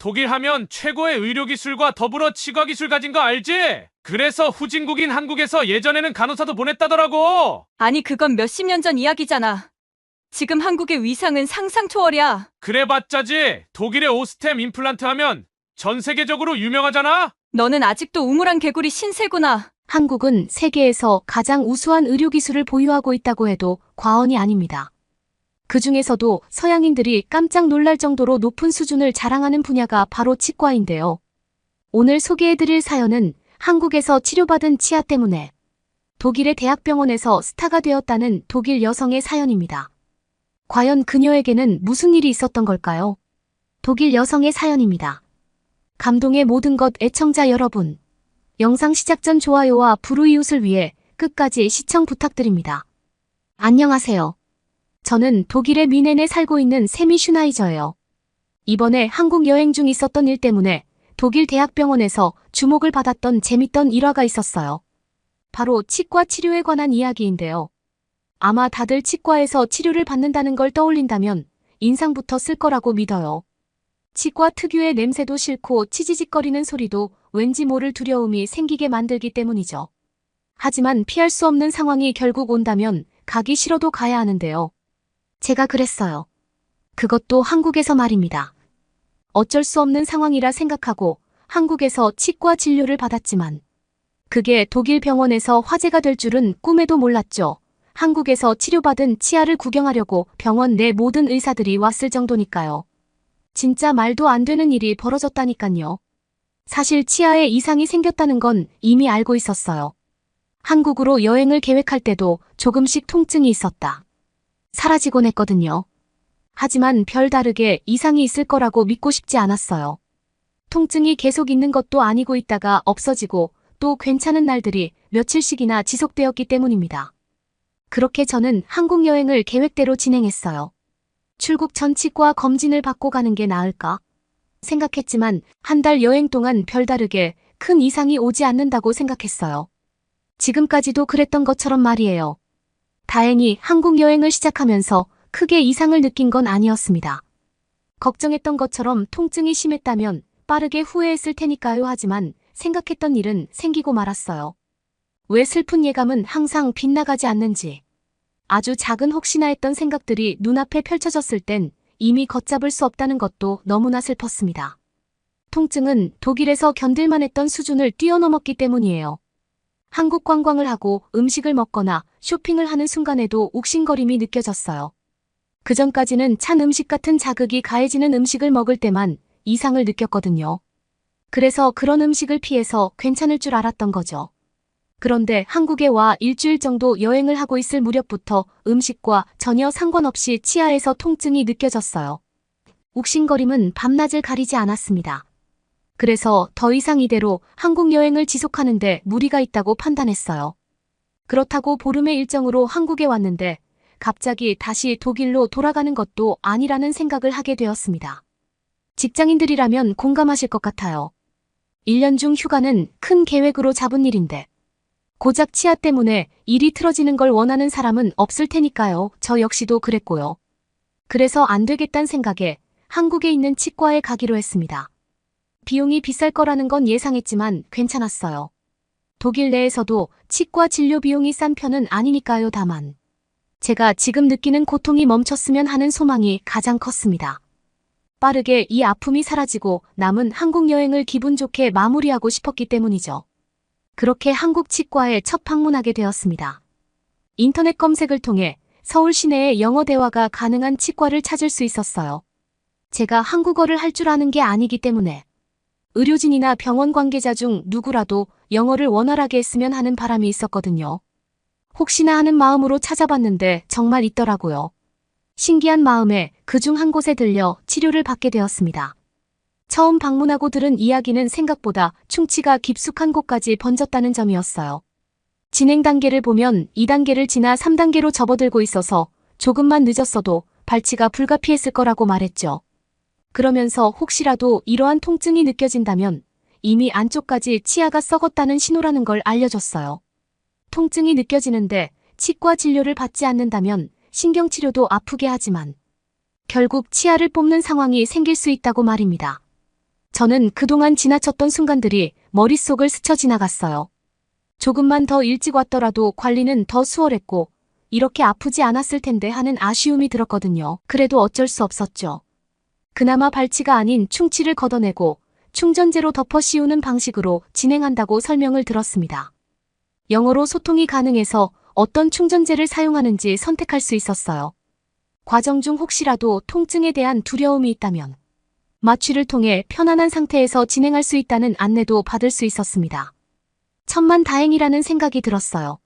독일 하면 최고의 의료기술과 더불어 치과기술 가진 거 알지? 그래서 후진국인 한국에서 예전에는 간호사도 보냈다더라고. 아니, 그건 몇십 년 전 이야기잖아. 지금 한국의 위상은 상상 초월이야. 그래봤자지. 독일의 오스템 임플란트 하면 전 세계적으로 유명하잖아? 너는 아직도 우물안 개구리 신세구나. 한국은 세계에서 가장 우수한 의료기술을 보유하고 있다고 해도 과언이 아닙니다. 그 중에서도 서양인들이 깜짝 놀랄 정도로 높은 수준을 자랑하는 분야가 바로 치과인데요. 오늘 소개해드릴 사연은 한국에서 치료받은 치아 때문에 독일의 대학병원에서 스타가 되었다는 독일 여성의 사연입니다. 과연 그녀에게는 무슨 일이 있었던 걸까요? 독일 여성의 사연입니다. 감동의 모든 것 애청자 여러분. 영상 시작 전 좋아요와 불우이웃을 위해 끝까지 시청 부탁드립니다. 안녕하세요. 저는 독일의 뮌헨에 살고 있는 세미 슈나이저예요. 이번에 한국 여행 중 있었던 일 때문에 독일 대학병원에서 주목을 받았던 재밌던 일화가 있었어요. 바로 치과 치료에 관한 이야기인데요. 아마 다들 치과에서 치료를 받는다는 걸 떠올린다면 인상부터 쓸 거라고 믿어요. 치과 특유의 냄새도 싫고 치지직거리는 소리도 왠지 모를 두려움이 생기게 만들기 때문이죠. 하지만 피할 수 없는 상황이 결국 온다면 가기 싫어도 가야 하는데요. 제가 그랬어요. 그것도 한국에서 말입니다. 어쩔 수 없는 상황이라 생각하고 한국에서 치과 진료를 받았지만 그게 독일 병원에서 화제가 될 줄은 꿈에도 몰랐죠. 한국에서 치료받은 치아를 구경하려고 병원 내 모든 의사들이 왔을 정도니까요. 진짜 말도 안 되는 일이 벌어졌다니깐요. 사실 치아에 이상이 생겼다는 건 이미 알고 있었어요. 한국으로 여행을 계획할 때도 조금씩 통증이 있었다. 사라지곤 했거든요. 하지만 별다르게 이상이 있을 거라고 믿고 싶지 않았어요. 통증이 계속 있는 것도 아니고 있다가 없어지고 또 괜찮은 날들이 며칠씩이나 지속되었기 때문입니다. 그렇게 저는 한국 여행을 계획대로 진행했어요. 출국 전 치과 검진을 받고 가는 게 나을까 생각했지만 한 달 여행 동안 별다르게 큰 이상이 오지 않는다고 생각했어요. 지금까지도 그랬던 것처럼 말이에요. 다행히 한국 여행을 시작하면서 크게 이상을 느낀 건 아니었습니다. 걱정했던 것처럼 통증이 심했다면 빠르게 후회했을 테니까요. 하지만 생각했던 일은 생기고 말았어요. 왜 슬픈 예감은 항상 빗나가지 않는지. 아주 작은 혹시나 했던 생각들이 눈앞에 펼쳐졌을 땐 이미 걷잡을 수 없다는 것도 너무나 슬펐습니다. 통증은 독일에서 견딜만 했던 수준을 뛰어넘었기 때문이에요. 한국 관광을 하고 음식을 먹거나 쇼핑을 하는 순간에도 욱신거림이 느껴졌어요. 그전까지는 찬 음식 같은 자극이 가해지는 음식을 먹을 때만 이상을 느꼈거든요. 그래서 그런 음식을 피해서 괜찮을 줄 알았던 거죠. 그런데 한국에 와 일주일 정도 여행을 하고 있을 무렵부터 음식과 전혀 상관없이 치아에서 통증이 느껴졌어요. 욱신거림은 밤낮을 가리지 않았습니다. 그래서 더 이상 이대로 한국 여행을 지속하는데 무리가 있다고 판단했어요. 그렇다고 보름의 일정으로 한국에 왔는데 갑자기 다시 독일로 돌아가는 것도 아니라는 생각을 하게 되었습니다. 직장인들이라면 공감하실 것 같아요. 1년 중 휴가는 큰 계획으로 잡은 일인데 고작 치아 때문에 일이 틀어지는 걸 원하는 사람은 없을 테니까요. 저 역시도 그랬고요. 그래서 안 되겠다는 생각에 한국에 있는 치과에 가기로 했습니다. 비용이 비쌀 거라는 건 예상했지만 괜찮았어요. 독일 내에서도 치과 진료 비용이 싼 편은 아니니까요. 다만 제가 지금 느끼는 고통이 멈췄으면 하는 소망이 가장 컸습니다. 빠르게 이 아픔이 사라지고 남은 한국 여행을 기분 좋게 마무리하고 싶었기 때문이죠. 그렇게 한국 치과에 첫 방문하게 되었습니다. 인터넷 검색을 통해 서울 시내에 영어 대화가 가능한 치과를 찾을 수 있었어요. 제가 한국어를 할 줄 아는 게 아니기 때문에 의료진이나 병원 관계자 중 누구라도 영어를 원활하게 했으면 하는 바람이 있었거든요. 혹시나 하는 마음으로 찾아봤는데 정말 있더라고요. 신기한 마음에 그중 한 곳에 들려 치료를 받게 되었습니다. 처음 방문하고 들은 이야기는 생각보다 충치가 깊숙한 곳까지 번졌다는 점이었어요. 진행 단계를 보면 2단계를 지나 3단계로 접어들고 있어서 조금만 늦었어도 발치가 불가피했을 거라고 말했죠. 그러면서 혹시라도 이러한 통증이 느껴진다면 이미 안쪽까지 치아가 썩었다는 신호라는 걸 알려줬어요. 통증이 느껴지는데 치과 진료를 받지 않는다면 신경치료도 아프게 하지만 결국 치아를 뽑는 상황이 생길 수 있다고 말입니다. 저는 그동안 지나쳤던 순간들이 머릿속을 스쳐 지나갔어요. 조금만 더 일찍 왔더라도 관리는 더 수월했고 이렇게 아프지 않았을 텐데 하는 아쉬움이 들었거든요. 그래도 어쩔 수 없었죠. 그나마 발치가 아닌 충치를 걷어내고 충전재로 덮어 씌우는 방식으로 진행한다고 설명을 들었습니다. 영어로 소통이 가능해서 어떤 충전재를 사용하는지 선택할 수 있었어요. 과정 중 혹시라도 통증에 대한 두려움이 있다면 마취를 통해 편안한 상태에서 진행할 수 있다는 안내도 받을 수 있었습니다. 천만다행이라는 생각이 들었어요.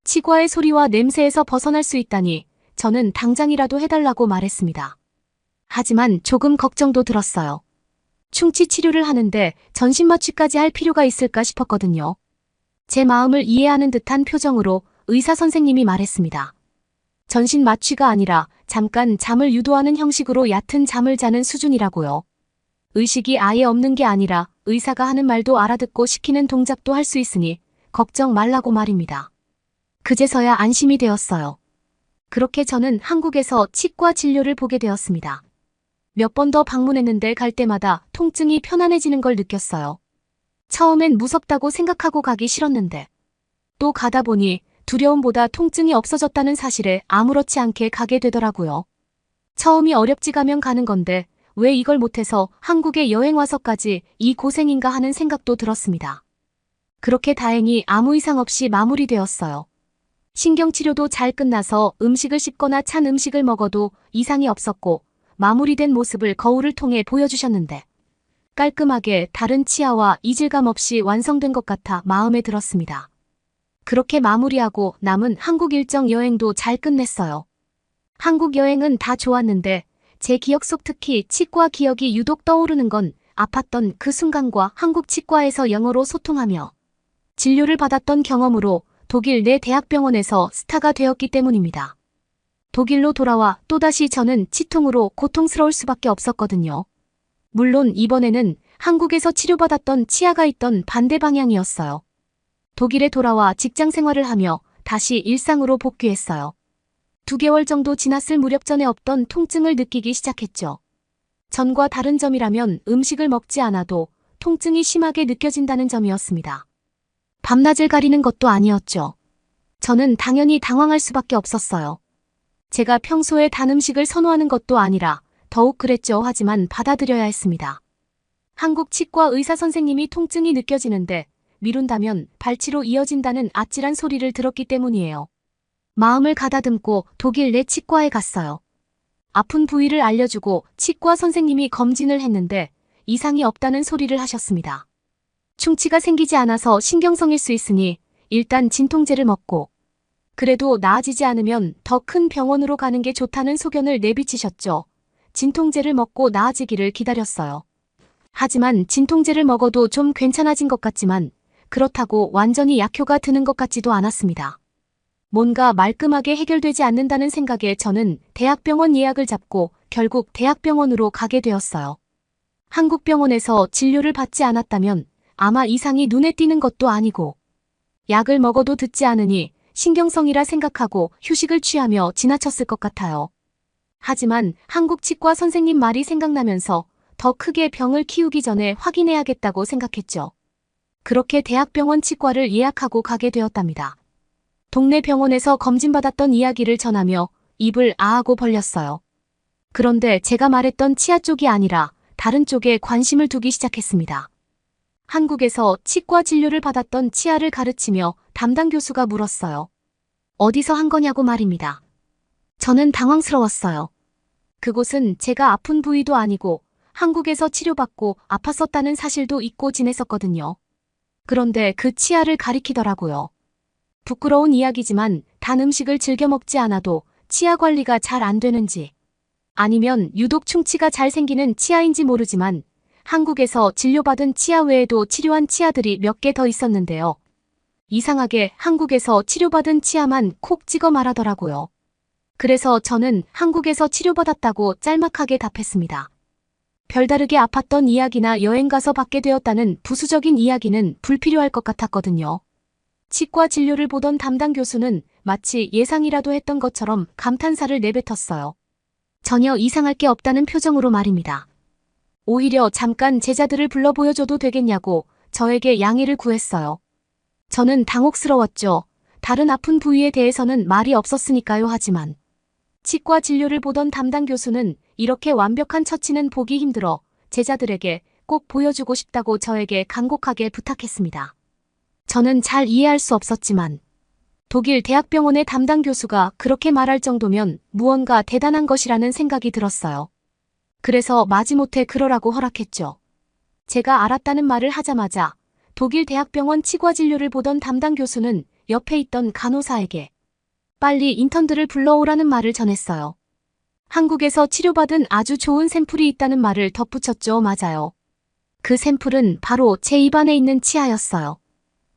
치과의 소리와 냄새에서 벗어날 수 있다니 저는 당장이라도 해달라고 말했습니다. 하지만 조금 걱정도 들었어요. 충치 치료를 하는데 전신 마취까지 할 필요가 있을까 싶었거든요. 제 마음을 이해하는 듯한 표정으로 의사 선생님이 말했습니다. 전신 마취가 아니라 잠깐 잠을 유도하는 형식으로 얕은 잠을 자는 수준이라고요. 의식이 아예 없는 게 아니라 의사가 하는 말도 알아듣고 시키는 동작도 할 수 있으니 걱정 말라고 말입니다. 그제서야 안심이 되었어요. 그렇게 저는 한국에서 치과 진료를 보게 되었습니다. 몇 번 더 방문했는데 갈 때마다 통증이 편안해지는 걸 느꼈어요. 처음엔 무섭다고 생각하고 가기 싫었는데 또 가다 보니 두려움보다 통증이 없어졌다는 사실에 아무렇지 않게 가게 되더라고요. 처음이 어렵지 가면 가는 건데 왜 이걸 못해서 한국에 여행 와서까지 이 고생인가 하는 생각도 들었습니다. 그렇게 다행히 아무 이상 없이 마무리되었어요. 신경치료도 잘 끝나서 음식을 씹거나 찬 음식을 먹어도 이상이 없었고 마무리된 모습을 거울을 통해 보여주셨는데 깔끔하게 다른 치아와 이질감 없이 완성된 것 같아 마음에 들었습니다. 그렇게 마무리하고 남은 한국 일정 여행도 잘 끝냈어요. 한국 여행은 다 좋았는데 제 기억 속 특히 치과 기억이 유독 떠오르는 건 아팠던 그 순간과 한국 치과에서 영어로 소통하며 진료를 받았던 경험으로 독일 내 대학병원에서 스타가 되었기 때문입니다. 독일로 돌아와 또다시 저는 치통으로 고통스러울 수밖에 없었거든요. 물론 이번에는 한국에서 치료받았던 치아가 있던 반대 방향이었어요. 독일에 돌아와 직장 생활을 하며 다시 일상으로 복귀했어요. 2개월 정도 지났을 무렵 전에 없던 통증을 느끼기 시작했죠. 전과 다른 점이라면 음식을 먹지 않아도 통증이 심하게 느껴진다는 점이었습니다. 밤낮을 가리는 것도 아니었죠. 저는 당연히 당황할 수밖에 없었어요. 제가 평소에 단 음식을 선호하는 것도 아니라 더욱 그랬죠. 하지만 받아들여야 했습니다. 한국 치과 의사 선생님이 통증이 느껴지는데 미룬다면 발치로 이어진다는 아찔한 소리를 들었기 때문이에요. 마음을 가다듬고 독일 내 치과에 갔어요. 아픈 부위를 알려주고 치과 선생님이 검진을 했는데 이상이 없다는 소리를 하셨습니다. 충치가 생기지 않아서 신경성일 수 있으니 일단 진통제를 먹고 그래도 나아지지 않으면 더 큰 병원으로 가는 게 좋다는 소견을 내비치셨죠. 진통제를 먹고 나아지기를 기다렸어요. 하지만 진통제를 먹어도 좀 괜찮아진 것 같지만 그렇다고 완전히 약효가 드는 것 같지도 않았습니다. 뭔가 말끔하게 해결되지 않는다는 생각에 저는 대학병원 예약을 잡고 결국 대학병원으로 가게 되었어요. 한국 병원에서 진료를 받지 않았다면 아마 이상이 눈에 띄는 것도 아니고 약을 먹어도 듣지 않으니 신경성이라 생각하고 휴식을 취하며 지나쳤을 것 같아요. 하지만 한국 치과 선생님 말이 생각나면서 더 크게 병을 키우기 전에 확인해야겠다고 생각했죠. 그렇게 대학병원 치과를 예약하고 가게 되었답니다. 동네 병원에서 검진받았던 이야기를 전하며 입을 아하고 벌렸어요. 그런데 제가 말했던 치아 쪽이 아니라 다른 쪽에 관심을 두기 시작했습니다. 한국에서 치과 진료를 받았던 치아를 가르치며 담당 교수가 물었어요. 어디서 한 거냐고 말입니다. 저는 당황스러웠어요. 그곳은 제가 아픈 부위도 아니고 한국에서 치료받고 아팠었다는 사실도 잊고 지냈었거든요. 그런데 그 치아를 가리키더라고요. 부끄러운 이야기지만 단 음식을 즐겨 먹지 않아도 치아 관리가 잘 안 되는지 아니면 유독 충치가 잘 생기는 치아인지 모르지만 한국에서 진료받은 치아 외에도 치료한 치아들이 몇 개 더 있었는데요. 이상하게 한국에서 치료받은 치아만 콕 찍어 말하더라고요. 그래서 저는 한국에서 치료받았다고 짤막하게 답했습니다. 별다르게 아팠던 이야기나 여행가서 받게 되었다는 부수적인 이야기는 불필요할 것 같았거든요. 치과 진료를 보던 담당 교수는 마치 예상이라도 했던 것처럼 감탄사를 내뱉었어요. 전혀 이상할 게 없다는 표정으로 말입니다. 오히려 잠깐 제자들을 불러 보여줘도 되겠냐고 저에게 양해를 구했어요. 저는 당혹스러웠죠. 다른 아픈 부위에 대해서는 말이 없었으니까요. 하지만 치과 진료를 보던 담당 교수는 이렇게 완벽한 처치는 보기 힘들어 제자들에게 꼭 보여주고 싶다고 저에게 간곡하게 부탁했습니다. 저는 잘 이해할 수 없었지만 독일 대학병원의 담당 교수가 그렇게 말할 정도면 무언가 대단한 것이라는 생각이 들었어요. 그래서 마지못해 그러라고 허락했죠. 제가 알았다는 말을 하자마자 독일 대학병원 치과 진료를 보던 담당 교수는 옆에 있던 간호사에게 빨리 인턴들을 불러오라는 말을 전했어요. 한국에서 치료받은 아주 좋은 샘플이 있다는 말을 덧붙였죠. 맞아요. 그 샘플은 바로 제 입안에 있는 치아였어요.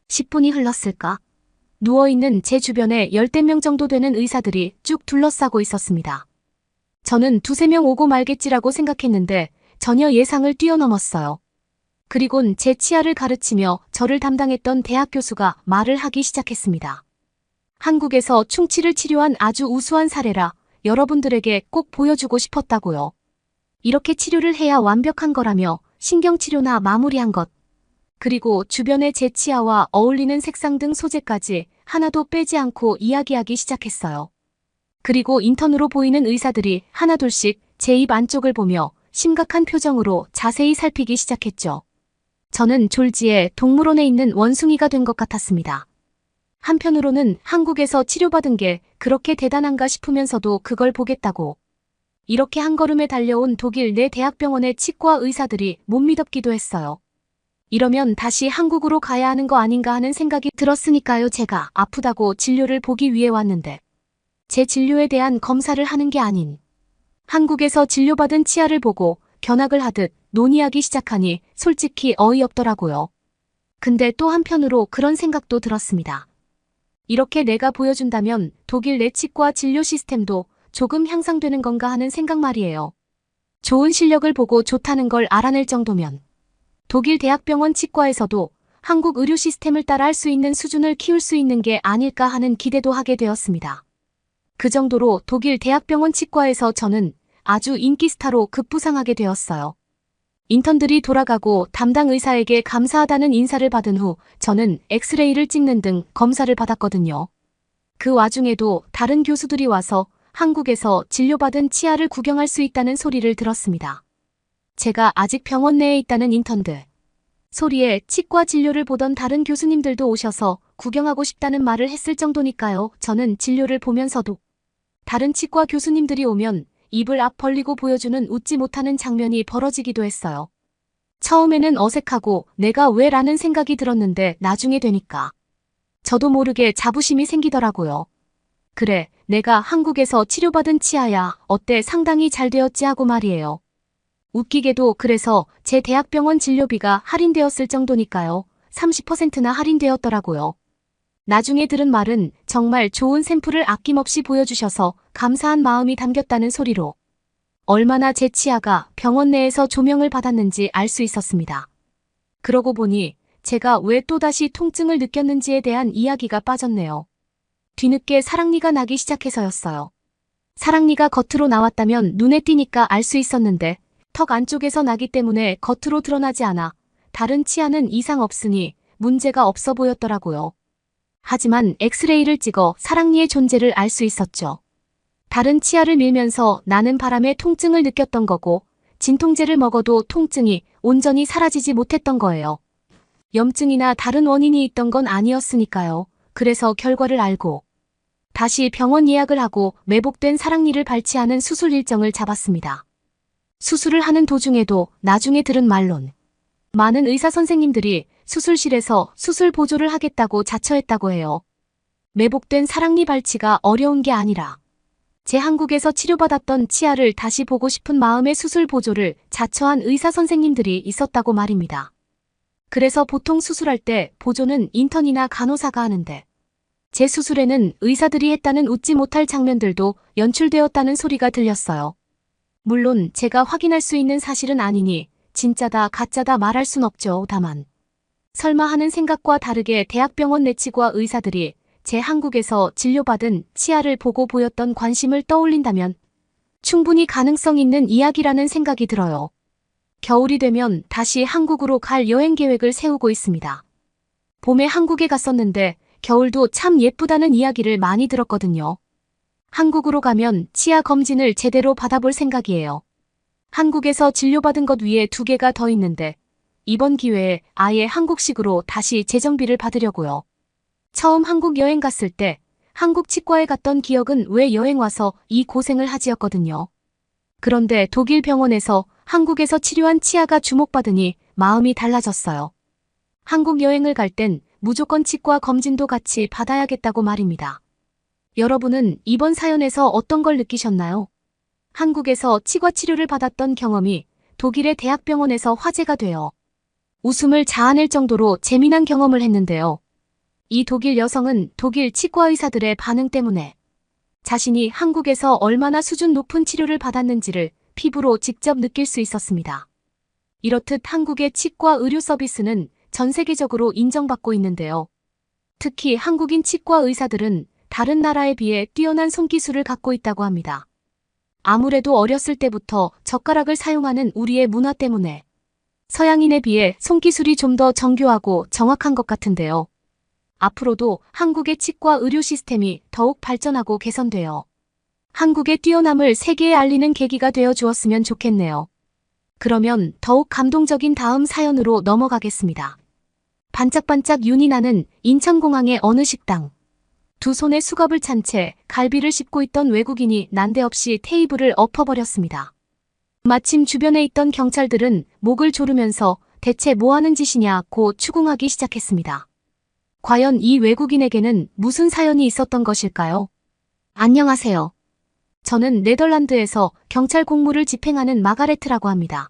10분이 흘렀을까? 누워있는 제 주변에 10명 정도 되는 의사들이 쭉 둘러싸고 있었습니다. 저는 두세 명 오고 말겠지라고 생각했는데 전혀 예상을 뛰어넘었어요. 그리곤 제 치아를 가르치며 저를 담당했던 대학 교수가 말을 하기 시작했습니다. 한국에서 충치를 치료한 아주 우수한 사례라 여러분들에게 꼭 보여주고 싶었다고요. 이렇게 치료를 해야 완벽한 거라며 신경치료나 마무리한 것, 그리고 주변의 제 치아와 어울리는 색상 등 소재까지 하나도 빼지 않고 이야기하기 시작했어요. 그리고 인턴으로 보이는 의사들이 하나둘씩 제 입 안쪽을 보며 심각한 표정으로 자세히 살피기 시작했죠. 저는 졸지에 동물원에 있는 원숭이가 된 것 같았습니다. 한편으로는 한국에서 치료받은 게 그렇게 대단한가 싶으면서도 그걸 보겠다고 이렇게 한 걸음에 달려온 독일 내 대학병원의 치과 의사들이 못 믿었기도 했어요. 이러면 다시 한국으로 가야 하는 거 아닌가 하는 생각이 들었으니까요. 제가 아프다고 진료를 보기 위해 왔는데 제 진료에 대한 검사를 하는 게 아닌 한국에서 진료받은 치아를 보고 견학을 하듯 논의하기 시작하니 솔직히 어이없더라고요. 근데 또 한편으로 그런 생각도 들었습니다. 이렇게 내가 보여준다면 독일 내 치과 진료 시스템도 조금 향상되는 건가 하는 생각 말이에요. 좋은 실력을 보고 좋다는 걸 알아낼 정도면 독일 대학병원 치과에서도 한국 의료 시스템을 따라할 수 있는 수준을 키울 수 있는 게 아닐까 하는 기대도 하게 되었습니다. 그 정도로 독일 대학병원 치과에서 저는 아주 인기 스타로 급부상하게 되었어요. 인턴들이 돌아가고 담당 의사에게 감사하다는 인사를 받은 후 저는 엑스레이를 찍는 등 검사를 받았거든요. 그 와중에도 다른 교수들이 와서 한국에서 진료받은 치아를 구경할 수 있다는 소리를 들었습니다. 제가 아직 병원 내에 있다는 인턴들 소리에 치과 진료를 보던 다른 교수님들도 오셔서 구경하고 싶다는 말을 했을 정도니까요. 저는 진료를 보면서도 다른 치과 교수님들이 오면 입을 앞 벌리고 보여주는 웃지 못하는 장면이 벌어지기도 했어요. 처음에는 어색하고 내가 왜 라는 생각이 들었는데 나중에 되니까 저도 모르게 자부심이 생기더라고요. 그래, 내가 한국에서 치료받은 치아야 어때 상당히 잘 되었지 하고 말이에요. 웃기게도 그래서 제 대학병원 진료비가 할인되었을 정도니까요. 30%나 할인되었더라고요. 나중에 들은 말은 정말 좋은 샘플을 아낌없이 보여주셔서 감사한 마음이 담겼다는 소리로 얼마나 제 치아가 병원 내에서 조명을 받았는지 알 수 있었습니다. 그러고 보니 제가 왜 또다시 통증을 느꼈는지에 대한 이야기가 빠졌네요. 뒤늦게 사랑니가 나기 시작해서였어요. 사랑니가 겉으로 나왔다면 눈에 띄니까 알 수 있었는데 턱 안쪽에서 나기 때문에 겉으로 드러나지 않아 다른 치아는 이상 없으니 문제가 없어 보였더라고요. 하지만 엑스레이를 찍어 사랑니의 존재를 알 수 있었죠. 다른 치아를 밀면서 나는 바람에 통증을 느꼈던 거고 진통제를 먹어도 통증이 온전히 사라지지 못했던 거예요. 염증이나 다른 원인이 있던 건 아니었으니까요. 그래서 결과를 알고 다시 병원 예약을 하고 매복된 사랑니를 발치하는 수술 일정을 잡았습니다. 수술을 하는 도중에도 나중에 들은 말론 많은 의사 선생님들이 수술실에서 수술 보조를 하겠다고 자처했다고 해요. 매복된 사랑니 발치가 어려운 게 아니라 제 한국에서 치료받았던 치아를 다시 보고 싶은 마음의 수술 보조를 자처한 의사 선생님들이 있었다고 말입니다. 그래서 보통 수술할 때 보조는 인턴이나 간호사가 하는데 제 수술에는 의사들이 했다는 웃지 못할 장면들도 연출되었다는 소리가 들렸어요. 물론 제가 확인할 수 있는 사실은 아니니 진짜다 가짜다 말할 순 없죠. 다만 설마 하는 생각과 다르게 대학병원 내치과 의사들이 제 한국에서 진료받은 치아를 보고 보였던 관심을 떠올린다면 충분히 가능성 있는 이야기라는 생각이 들어요. 겨울이 되면 다시 한국으로 갈 여행 계획을 세우고 있습니다. 봄에 한국에 갔었는데 겨울도 참 예쁘다는 이야기를 많이 들었거든요. 한국으로 가면 치아 검진을 제대로 받아볼 생각이에요. 한국에서 진료받은 것 위에 2개가 더 있는데 이번 기회에 아예 한국식으로 다시 재정비를 받으려고요. 처음 한국 여행 갔을 때 한국 치과에 갔던 기억은 왜 여행 와서 이 고생을 하지였거든요. 그런데 독일 병원에서 한국에서 치료한 치아가 주목받으니 마음이 달라졌어요. 한국 여행을 갈 땐 무조건 치과 검진도 같이 받아야겠다고 말입니다. 여러분은 이번 사연에서 어떤 걸 느끼셨나요? 한국에서 치과 치료를 받았던 경험이 독일의 대학병원에서 화제가 되어 웃음을 자아낼 정도로 재미난 경험을 했는데요. 이 독일 여성은 독일 치과 의사들의 반응 때문에 자신이 한국에서 얼마나 수준 높은 치료를 받았는지를 피부로 직접 느낄 수 있었습니다. 이렇듯 한국의 치과 의료 서비스는 전 세계적으로 인정받고 있는데요. 특히 한국인 치과 의사들은 다른 나라에 비해 뛰어난 손기술을 갖고 있다고 합니다. 아무래도 어렸을 때부터 젓가락을 사용하는 우리의 문화 때문에 서양인에 비해 손기술이 좀 더 정교하고 정확한 것 같은데요. 앞으로도 한국의 치과 의료 시스템이 더욱 발전하고 개선되어 한국의 뛰어남을 세계에 알리는 계기가 되어 주었으면 좋겠네요. 그러면 더욱 감동적인 다음 사연으로 넘어가겠습니다. 반짝반짝 윤이 나는 인천공항의 어느 식당. 2 손에 수갑을 찬 채 갈비를 씹고 있던 외국인이 난데없이 테이블을 엎어버렸습니다. 마침 주변에 있던 경찰들은 목을 조르면서 대체 뭐하는 짓이냐고 추궁하기 시작했습니다. 과연 이 외국인에게는 무슨 사연이 있었던 것일까요? 안녕하세요. 저는 네덜란드에서 경찰 공무를 집행하는 마가레트라고 합니다.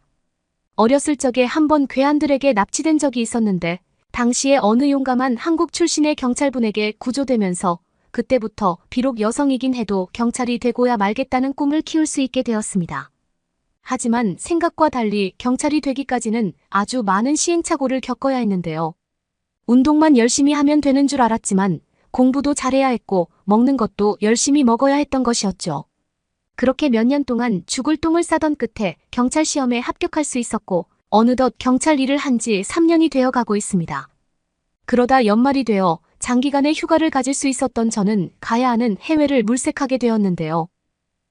어렸을 적에 한번 괴한들에게 납치된 적이 있었는데 당시에 어느 용감한 한국 출신의 경찰분에게 구조되면서 그때부터 비록 여성이긴 해도 경찰이 되고야 말겠다는 꿈을 키울 수 있게 되었습니다. 하지만 생각과 달리 경찰이 되기까지는 아주 많은 시행착오를 겪어야 했는데요. 운동만 열심히 하면 되는 줄 알았지만 공부도 잘해야 했고 먹는 것도 열심히 먹어야 했던 것이었죠. 그렇게 몇 년 동안 죽을 똥을 싸던 끝에 경찰 시험에 합격할 수 있었고 어느덧 경찰 일을 한 지 3년이 되어 가고 있습니다. 그러다 연말이 되어 장기간의 휴가를 가질 수 있었던 저는 가야 하는 해외를 물색하게 되었는데요.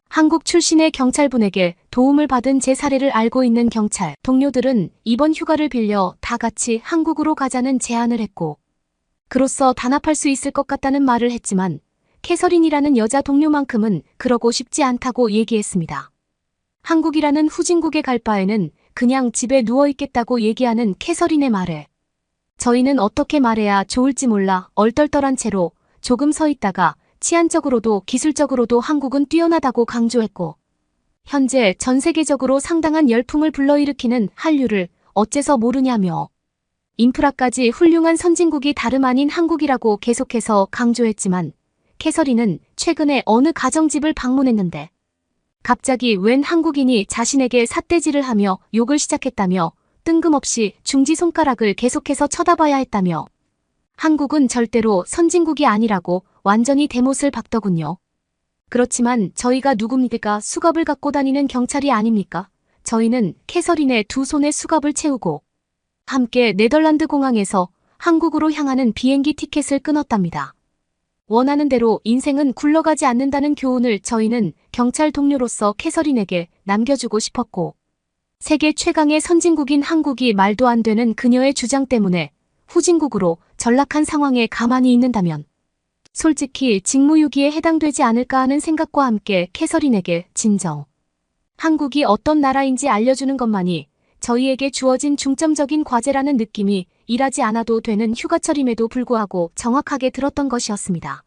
한국 출신의 경찰분에게 도움을 받은 제 사례를 알고 있는 경찰 동료들은 이번 휴가를 빌려 다 같이 한국으로 가자는 제안을 했고 그로써 단합할 수 있을 것 같다는 말을 했지만 캐서린이라는 여자 동료만큼은 그러고 싶지 않다고 얘기했습니다. 한국이라는 후진국에 갈 바에는 그냥 집에 누워있겠다고 얘기하는 캐서린의 말에 저희는 어떻게 말해야 좋을지 몰라 얼떨떨한 채로 조금 서 있다가 치안적으로도 기술적으로도 한국은 뛰어나다고 강조했고 현재 전 세계적으로 상당한 열풍을 불러일으키는 한류를 어째서 모르냐며 인프라까지 훌륭한 선진국이 다름 아닌 한국이라고 계속해서 강조했지만 캐서린은 최근에 어느 가정집을 방문했는데 갑자기 웬 한국인이 자신에게 삿대질을 하며 욕을 시작했다며 뜬금없이 중지손가락을 계속해서 쳐다봐야 했다며 한국은 절대로 선진국이 아니라고 완전히 대못을 박더군요. 그렇지만 저희가 누굽니까? 수갑을 갖고 다니는 경찰이 아닙니까? 저희는 캐서린의 2 손에 수갑을 채우고 함께 네덜란드 공항에서 한국으로 향하는 비행기 티켓을 끊었답니다. 원하는 대로 인생은 굴러가지 않는다는 교훈을 저희는 경찰 동료로서 캐서린에게 남겨주고 싶었고 세계 최강의 선진국인 한국이 말도 안 되는 그녀의 주장 때문에 후진국으로 전락한 상황에 가만히 있는다면 솔직히 직무유기에 해당되지 않을까 하는 생각과 함께 캐서린에게 진정. 한국이 어떤 나라인지 알려주는 것만이 저희에게 주어진 중점적인 과제라는 느낌이 일하지 않아도 되는 휴가철임에도 불구하고 정확하게 들었던 것이었습니다.